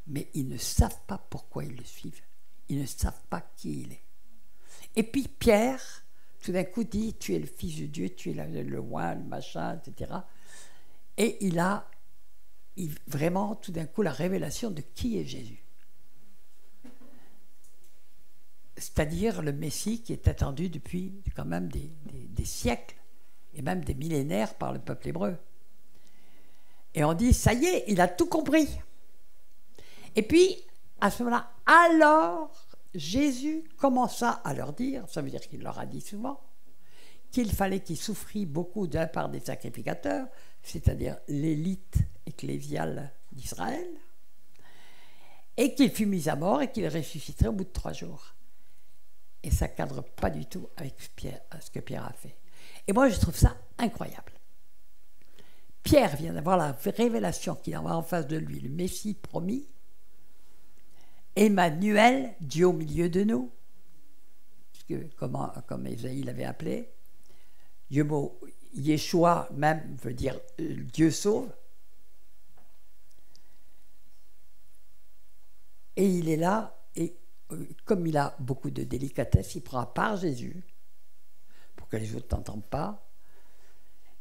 mais ils ne savent pas pourquoi ils le suivent. Ils ne savent pas qui il est. Et puis Pierre, tout d'un coup, dit « Tu es le Fils de Dieu, tu es le roi, le machin, etc. » Et il a vraiment, tout d'un coup, la révélation de qui est Jésus. C'est-à-dire le Messie qui est attendu depuis quand même des siècles et même des millénaires par le peuple hébreu. Et on dit, ça y est, il a tout compris. Et puis, à ce moment-là, alors, Jésus commença à leur dire, ça veut dire qu'il leur a dit souvent, qu'il fallait qu'il souffrit beaucoup de la part des sacrificateurs, c'est-à-dire l'élite ecclésiale d'Israël, et qu'il fut mis à mort et qu'il ressusciterait au bout de 3 jours. Et ça ne cadre pas du tout avec ce que Pierre a fait. Et moi, je trouve ça incroyable. Pierre vient d'avoir la révélation qu'il a en face de lui, le Messie promis, Emmanuel, Dieu au milieu de nous, comme Ésaïe l'avait appelé, Yeshua même veut dire Dieu sauve. Et il est là, et comme il a beaucoup de délicatesse, il prend à part Jésus, pour que les autres n'entendent pas,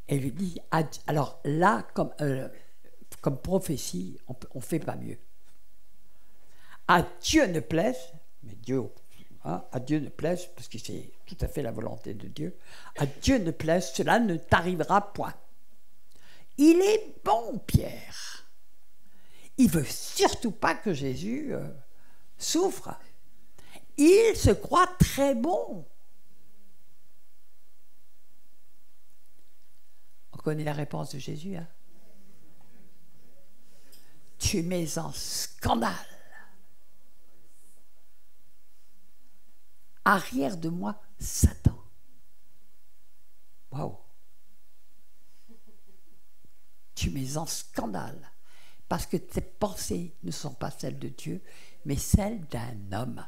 et lui dit, alors là, comme prophétie, on ne fait pas mieux. À Dieu ne plaise, mais Dieu, à Dieu ne plaise, parce que c'est tout à fait la volonté de Dieu, à Dieu ne plaise, cela ne t'arrivera point. Il est bon, Pierre. Il ne veut surtout pas que Jésus souffre. Il se croit très bon. On connaît la réponse de Jésus. Hein? Tu mets en scandale. Arrière de moi, Satan. Waouh! Tu mets en scandale. Parce que tes pensées ne sont pas celles de Dieu, mais celles d'un homme.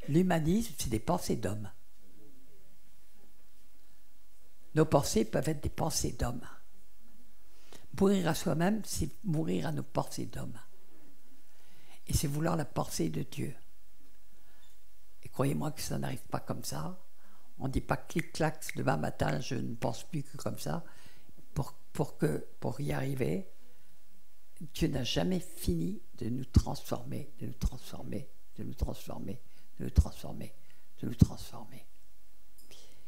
L'humanisme, c'est des pensées d'hommes. Nos pensées peuvent être des pensées d'hommes. Mourir à soi-même, c'est mourir à nos pensées d'hommes. Et c'est vouloir la pensée de Dieu. Et croyez-moi que ça n'arrive pas comme ça. On ne dit pas clic-clac, demain matin, je ne pense plus que comme ça. Pour y arriver, Dieu n'a jamais fini de nous transformer, de nous transformer, de nous transformer, de nous transformer, de nous transformer.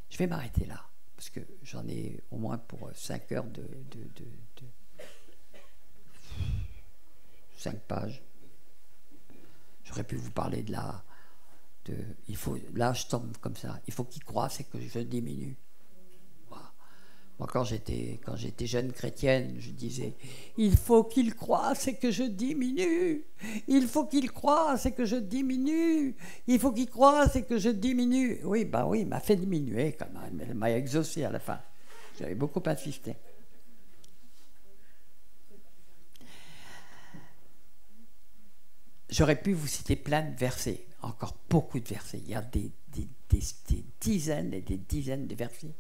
Je vais m'arrêter là, parce que j'en ai au moins pour 5 heures 5 pages. J'aurais pu vous parler de là. Là, je tombe comme ça. Il faut qu'il croie, c'est que je diminue. Voilà. Moi, quand j'étais jeune chrétienne, je disais « Il faut qu'il croie, c'est que je diminue. Il faut qu'il croie, c'est que je diminue. Il faut qu'il croie, c'est que je diminue. » Oui, il m'a fait diminuer quand même. Elle m'a exaucé à la fin. J'avais beaucoup insisté. J'aurais pu vous citer plein de versets, encore beaucoup de versets. Il y a des dizaines et des dizaines de versets.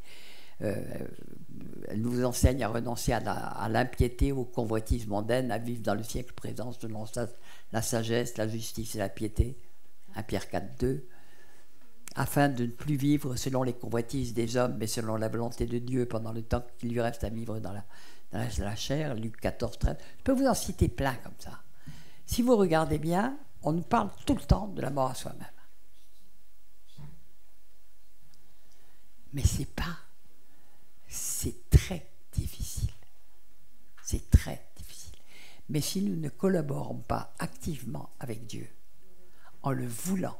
Elle nous enseigne à renoncer à l'impiété, au convoitise mondaine, à vivre dans le siècle présent selon la sagesse, la justice et la piété. 1 Pierre 4, 2. Afin de ne plus vivre selon les convoitises des hommes, mais selon la volonté de Dieu pendant le temps qu'il lui reste à vivre dans la chair. Luc 14, 13. Je peux vous en citer plein comme ça. Si vous regardez bien, on nous parle tout le temps de la mort à soi-même. Mais c'est très difficile. C'est très difficile. Mais si nous ne collaborons pas activement avec Dieu, en le voulant,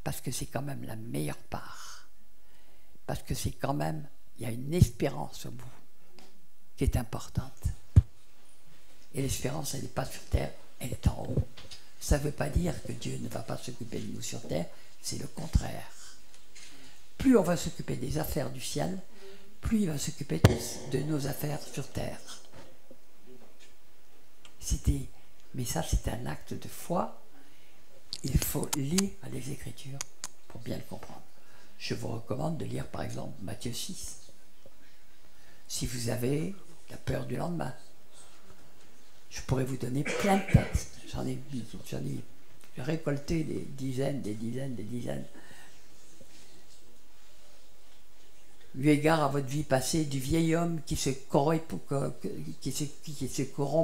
parce que c'est quand même la meilleure part, parce que c'est quand même, il y a une espérance au bout qui est importante. Et l'espérance, elle n'est pas sur terre, elle est en haut. Ça ne veut pas dire que Dieu ne va pas s'occuper de nous sur terre, c'est le contraire. Plus on va s'occuper des affaires du ciel, plus il va s'occuper de nos affaires sur terre. Mais ça, c'est un acte de foi il faut lire les Écritures pour bien le comprendre. Je vous recommande de lire par exemple Matthieu 6. Si vous avez la peur du lendemain, je pourrais vous donner plein de textes. J'en ai récolté des dizaines. Eu égard à votre vie passée, du vieil homme qui se corrompt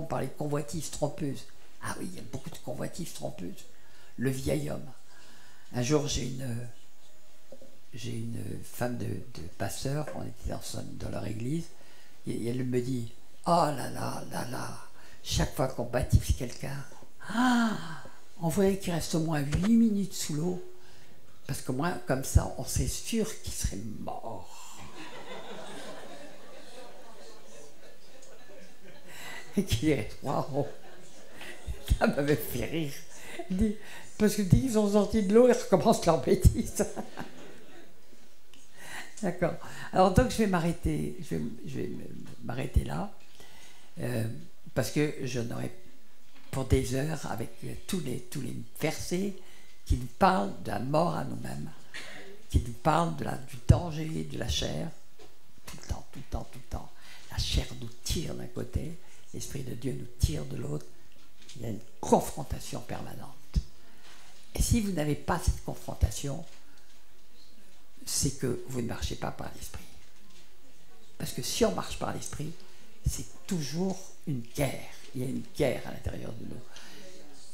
par les convoitises trompeuses. Ah oui, il y a beaucoup de convoitises trompeuses. Le vieil homme. Un jour, j'ai une femme de pasteur, on était dans leur église, et elle me dit, oh là là, chaque fois qu'on baptise quelqu'un, on voudrait qu'il reste au moins 8 minutes sous l'eau, parce que moi, comme ça, on sait sûr qu'il serait mort. Et qu'il dirait, waouh, ça m'avait fait rire. Parce que dès qu'ils sont sortis de l'eau, ils recommencent leur bêtise. D'accord. Alors donc je vais m'arrêter là, parce que je n'aurai pour des heures avec tous les versets qui nous parlent de la mort à nous-mêmes, qui nous parlent du danger de la chair, tout le temps. La chair nous tire d'un côté, l'Esprit de Dieu nous tire de l'autre. Il y a une confrontation permanente. Et si vous n'avez pas cette confrontation, c'est que vous ne marchez pas par l'Esprit. Parce que si on marche par l'Esprit, c'est toujours une guerre. Il y a une guerre à l'intérieur de nous.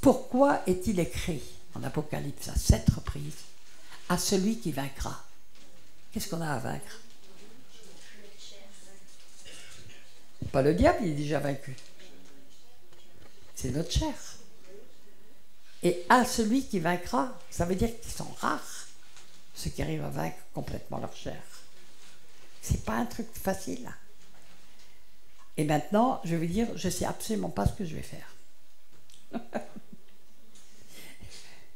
Pourquoi est-il écrit en Apocalypse à 7 reprises à celui qui vaincra? Qu'est-ce qu'on a à vaincre? Pas le diable, il est déjà vaincu. C'est notre chair. Et à celui qui vaincra, ça veut dire qu'ils sont rares, ceux qui arrivent à vaincre complètement leur chair. C'est pas un truc facile. Et maintenant, je vais vous dire, je ne sais absolument pas ce que je vais faire.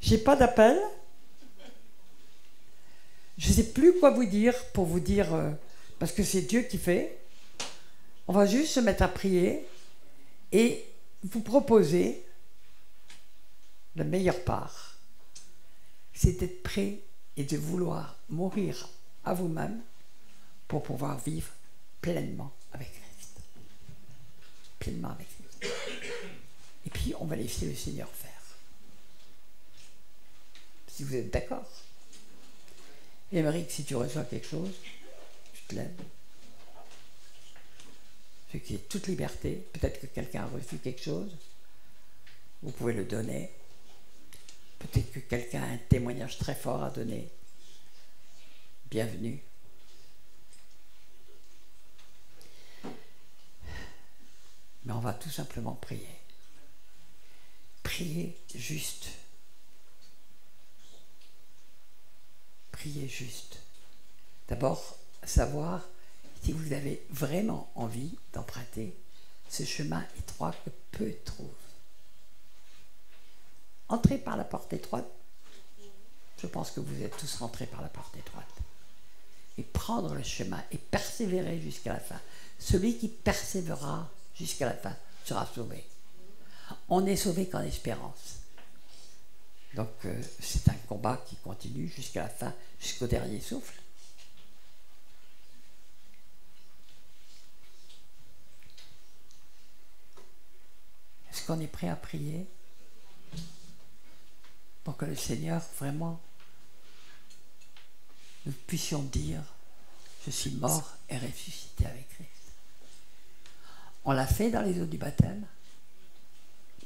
J'ai pas d'appel. Je ne sais plus quoi vous dire pour vous dire, parce que c'est Dieu qui fait. On va juste se mettre à prier et vous proposer la meilleure part. C'est d'être prêt et de vouloir mourir à vous-même pour pouvoir vivre pleinement avec Christ. Pleinement avec Christ. Et puis, on va laisser le Seigneur faire. Si vous êtes d'accord. Émeric, si tu reçois quelque chose, je te l'aide. Ce qui est toute liberté. Peut-être que quelqu'un a reçu quelque chose. Vous pouvez le donner. Peut-être que quelqu'un a un témoignage très fort à donner. Bienvenue. Mais on va tout simplement prier. Priez juste. Priez juste. D'abord, savoir si vous avez vraiment envie d'emprunter ce chemin étroit que peu trouvent. Entrez par la porte étroite. Je pense que vous êtes tous rentrés par la porte étroite. Et prendre le chemin et persévérer jusqu'à la fin. Celui qui persévérera jusqu'à la fin sera sauvé. On n'est sauvé qu'en espérance. Donc c'est un combat qui continue jusqu'à la fin, jusqu'au dernier souffle. Est-ce qu'on est prêt à prier pour que le Seigneur, vraiment, nous puissions dire, je suis mort et ressuscité avec Christ. On l'a fait dans les eaux du baptême,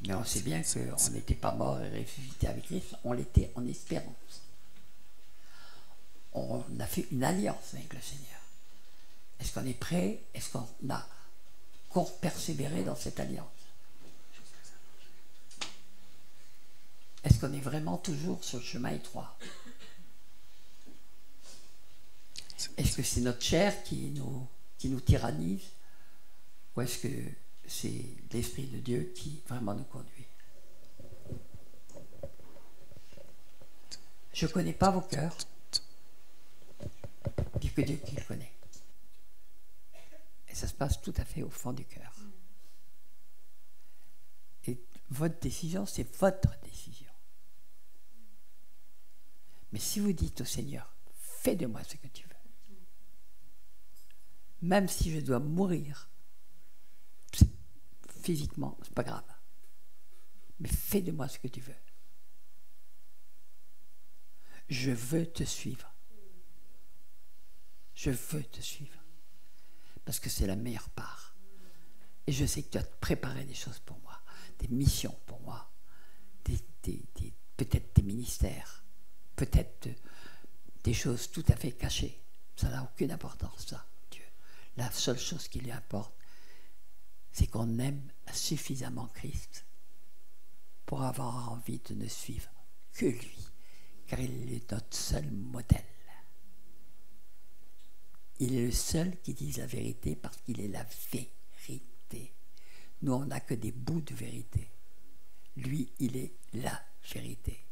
mais on sait bien qu'on n'était pas mort et ressuscité avec Christ, on l'était en espérance. On a fait une alliance avec le Seigneur. Est-ce qu'on est prêt? Est-ce qu'on a persévéré dans cette alliance? Est-ce qu'on est vraiment toujours sur le chemin étroit? Est-ce que c'est notre chair qui nous tyrannise? Ou est-ce que c'est l'Esprit de Dieu qui vraiment nous conduit? Je ne connais pas vos cœurs. Il n'y a que Dieu qui le connaît. Et ça se passe tout à fait au fond du cœur. Et votre décision, c'est votre décision. Mais si vous dites au Seigneur, fais de moi ce que tu veux, même si je dois mourir, physiquement, c'est pas grave. Mais fais de moi ce que tu veux. Je veux te suivre. Je veux te suivre. Parce que c'est la meilleure part. Et je sais que tu as préparé des choses pour moi, des missions pour moi, peut-être des ministères, peut-être des choses tout à fait cachées. Ça n'a aucune importance, ça, Dieu. La seule chose qui lui importe, c'est qu'on aime suffisamment Christ pour avoir envie de ne suivre que lui, car il est notre seul modèle. Il est le seul qui dise la vérité parce qu'il est la vérité. Nous, on n'a que des bouts de vérité. Lui, il est la vérité.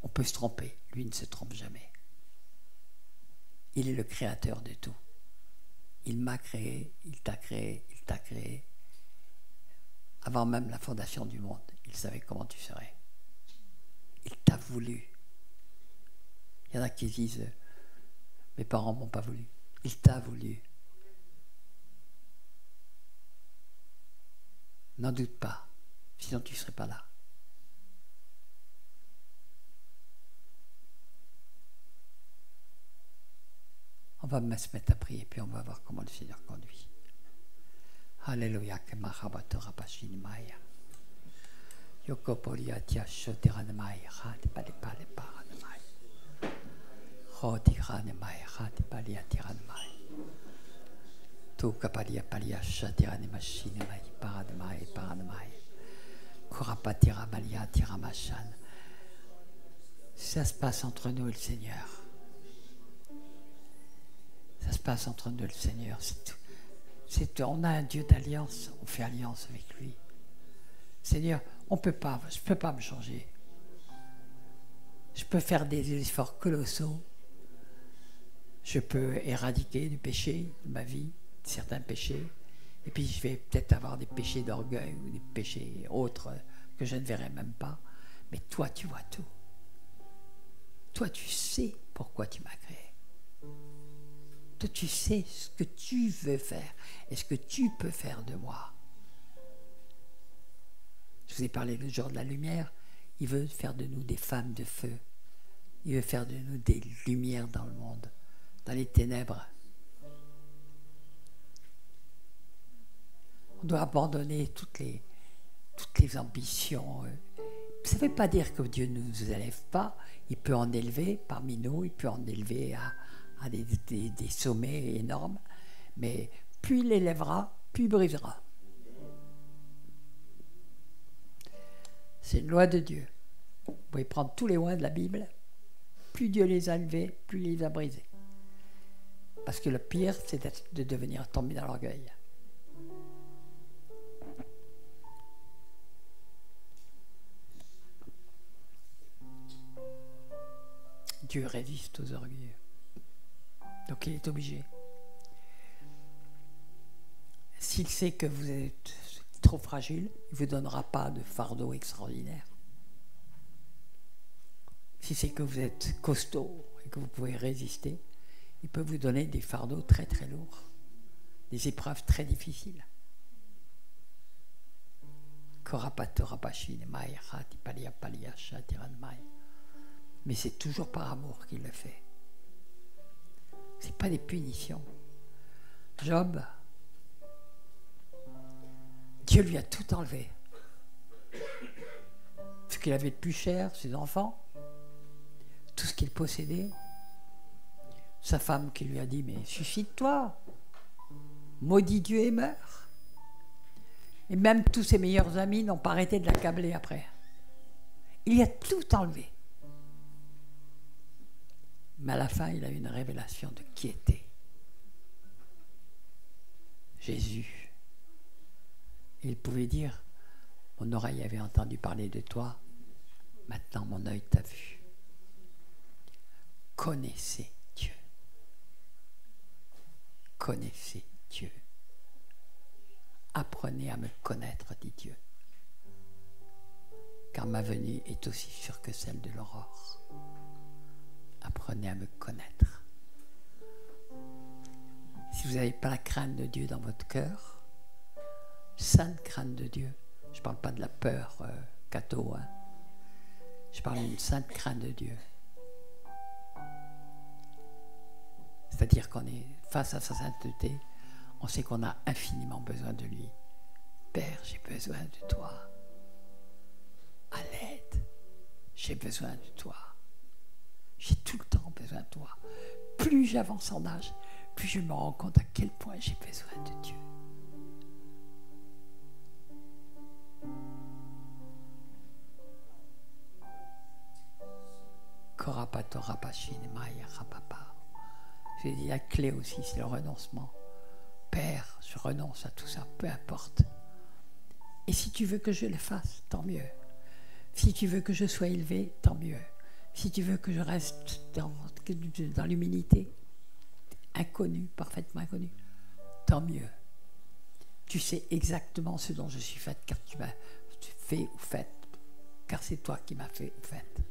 On peut se tromper, lui ne se trompe jamais. Il est le créateur de tout. Il m'a créé, il t'a créé, il t'a créé. Avant même la fondation du monde, il savait comment tu serais. Il t'a voulu. Il y en a qui disent, mes parents ne m'ont pas voulu. Il t'a voulu. N'en doute pas, sinon tu ne serais pas là. On va se mettre à prier, puis on va voir comment le Seigneur conduit. Alléluia, que mahabato rabashini maya. Yoko polia tia shoterane maya, hati pali pali parane maya. Hoti rane maya, hati palia tirane maya. Tuka palia palia shoterane machine maya, parane maya. Kurapatira malia tiramashan. Ça se passe entre nous et le Seigneur. Ça se passe entre nous et le Seigneur. On a un Dieu d'alliance, on fait alliance avec lui. Seigneur, je ne peux pas me changer. Je peux faire des efforts colossaux. Je peux éradiquer du péché de ma vie, certains péchés. Et puis je vais peut-être avoir des péchés d'orgueil ou des péchés autres que je ne verrai même pas. Mais toi, tu vois tout. Toi, tu sais pourquoi tu m'as créé. Toi, tu sais ce que tu veux faire et ce que tu peux faire de moi. Je vous ai parlé le jour de la lumière. Il veut faire de nous des femmes de feu. Il veut faire de nous des lumières dans le monde, dans les ténèbres. On doit abandonner toutes les ambitions. Ça ne veut pas dire que Dieu ne nous élève pas. Il peut en élever parmi nous, il peut en élever à des sommets énormes. Mais plus il élèvera, plus il brisera. C'est une loi de Dieu. Vous pouvez prendre tous les lois de la Bible. Plus Dieu les a élevés, plus il les a brisés. Parce que le pire, c'est de devenir tombé dans l'orgueil. Dieu résiste aux orgueilleux. Donc il est obligé. S'il sait que vous êtes trop fragile, il ne vous donnera pas de fardeau extraordinaire. Si c'est que vous êtes costaud et que vous pouvez résister, il peut vous donner des fardeaux très très lourds, des épreuves très difficiles. Mais c'est toujours par amour qu'il le fait. Ce n'est pas des punitions. Job, Dieu lui a tout enlevé. Ce qu'il avait de plus cher, ses enfants, tout ce qu'il possédait. Sa femme qui lui a dit, mais suicide-toi, maudit Dieu et meurs. Et même tous ses meilleurs amis n'ont pas arrêté de l'accabler après. Il y a tout enlevé. Mais à la fin, il a eu une révélation de qui était Jésus. Et il pouvait dire, mon oreille avait entendu parler de toi, maintenant mon œil t'a vu. Connaissez Dieu. Connaissez Dieu. Apprenez à me connaître, dit Dieu. car ma venue est aussi sûre que celle de l'aurore. Apprenez à me connaître. Si vous n'avez pas la crainte de Dieu dans votre cœur, sainte crainte de Dieu, je ne parle pas de la peur catho, hein. Je parle d'une sainte crainte de Dieu. C'est-à-dire qu'on est face à sa sainteté, on sait qu'on a infiniment besoin de lui. Père, j'ai besoin de toi. À l'aide, j'ai besoin de toi. J'ai tout le temps besoin de toi. Plus j'avance en âge, plus je me rends compte à quel point j'ai besoin de Dieu. J'ai dit la clé aussi, c'est le renoncement. Père, je renonce à tout ça, peu importe. Et si tu veux que je le fasse, tant mieux. Si tu veux que je sois élevé, tant mieux. Si tu veux que je reste dans l'humilité, inconnu, parfaitement inconnu, tant mieux. Tu sais exactement ce dont je suis faite, car tu m'as fait ou faite, car c'est toi qui m'as fait ou faite.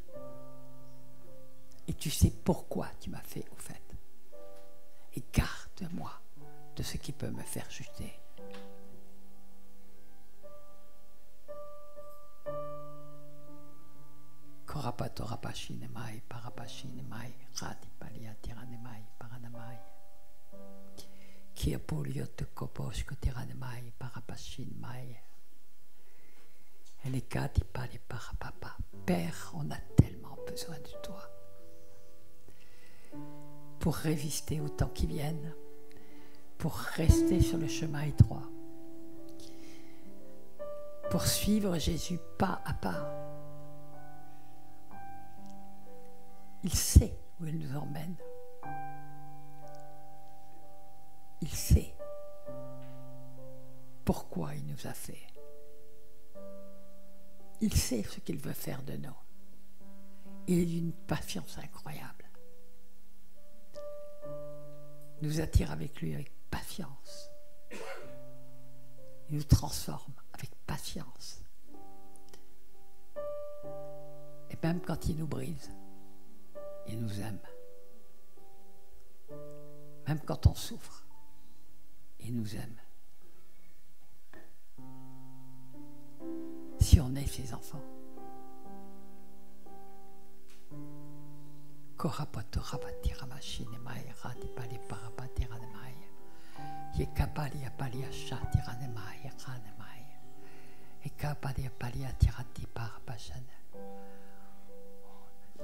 Et tu sais pourquoi tu m'as fait ou faite. Et garde-moi de ce qui peut me faire chuter. Korapatorapashinemai, parapashinemai, ratipaliatiranemai, paranamai. Kiapoliotokoposhkotiranemai, parapashinemai. Elikatipali parapapa. Père, on a tellement besoin de toi. Pour résister aux temps qui viennent, pour rester sur le chemin étroit, pour suivre Jésus pas à pas. Il sait où il nous emmène. Il sait pourquoi il nous a fait. Il sait ce qu'il veut faire de nous. Il est d'une patience incroyable. Il nous attire avec lui avec patience. Il nous transforme avec patience. Et même quand il nous brise, il nous aime. Même quand on souffre, il nous aime. Si on est ses enfants.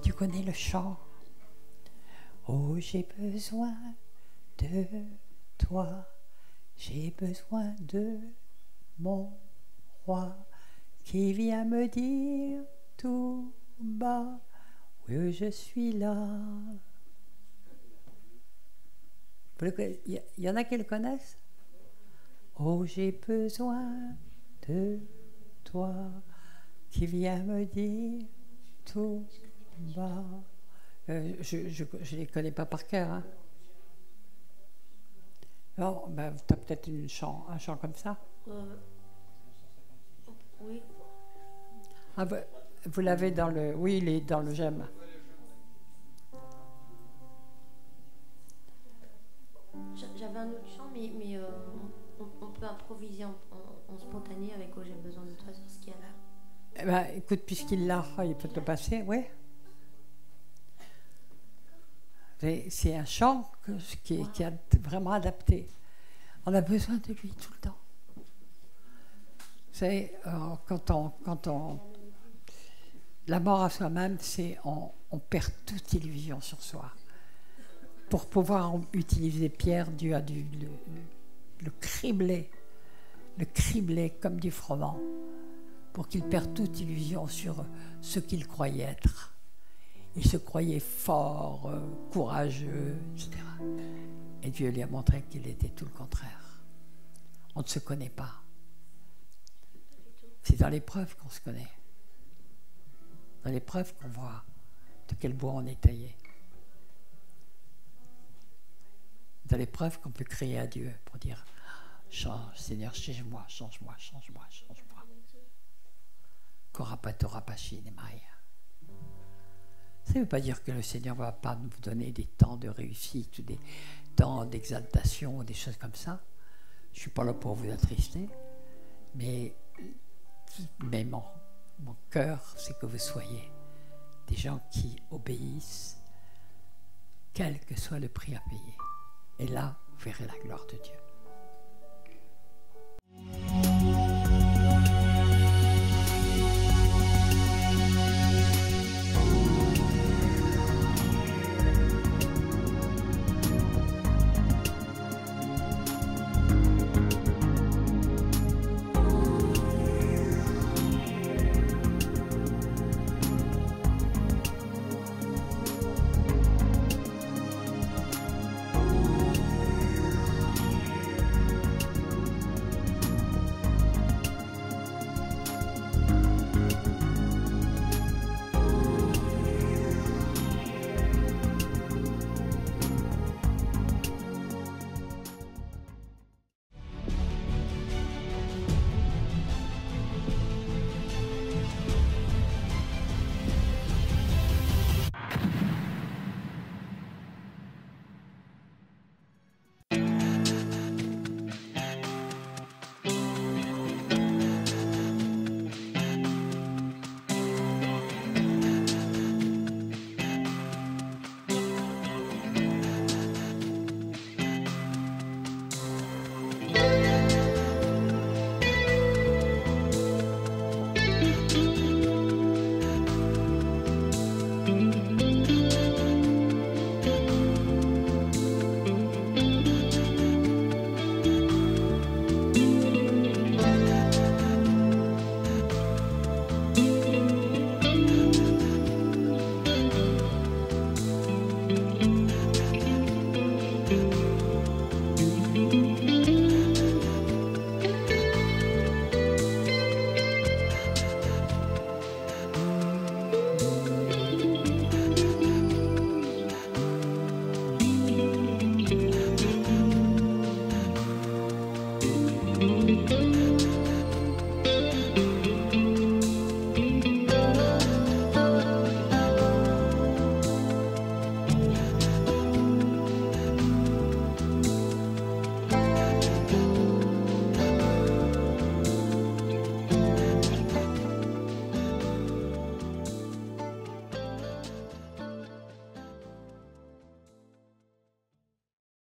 Tu connais le chant? Oh, j'ai besoin de toi, j'ai besoin de mon roi qui vient me dire tout bas, oui, je suis là. Il y en a qui le connaissent? Oh, j'ai besoin de toi qui vient me dire tout bas. Je ne les connais pas par cœur. Hein. Non, ben, tu as peut-être un chant comme ça? Oui. Ah, vous l'avez dans le... Oui, il est dans le j'aime. J'avais un autre chant, mais on peut improviser en spontané avec Oh, j'ai besoin de toi sur ce qu'il y a là. Eh ben, écoute, puisqu'il l'a, il peut te passer, oui. C'est un chant qui est vraiment adapté. On a besoin de lui tout le temps. Vous savez, quand on la mort à soi-même, c'est on perd toute illusion sur soi. Pour pouvoir utiliser Pierre, Dieu a dû le cribler comme du froment, pour qu'il perde toute illusion sur ce qu'il croyait être. Il se croyait fort, courageux, etc. Et Dieu lui a montré qu'il était tout le contraire. On ne se connaît pas. C'est dans l'épreuve qu'on se connaît. Dans l'épreuve qu'on voit de quel bois on est taillé. Dans l'épreuve qu'on peut crier à Dieu pour dire « Change, Seigneur, change-moi, change-moi, change-moi, change-moi. » Korapatorapashine Maya. Ça ne veut pas dire que le Seigneur ne va pas nous donner des temps de réussite ou des temps d'exaltation ou des choses comme ça. Je ne suis pas là pour vous attrister, mais mon cœur, c'est que vous soyez des gens qui obéissent, quel que soit le prix à payer. Et là, vous verrez la gloire de Dieu.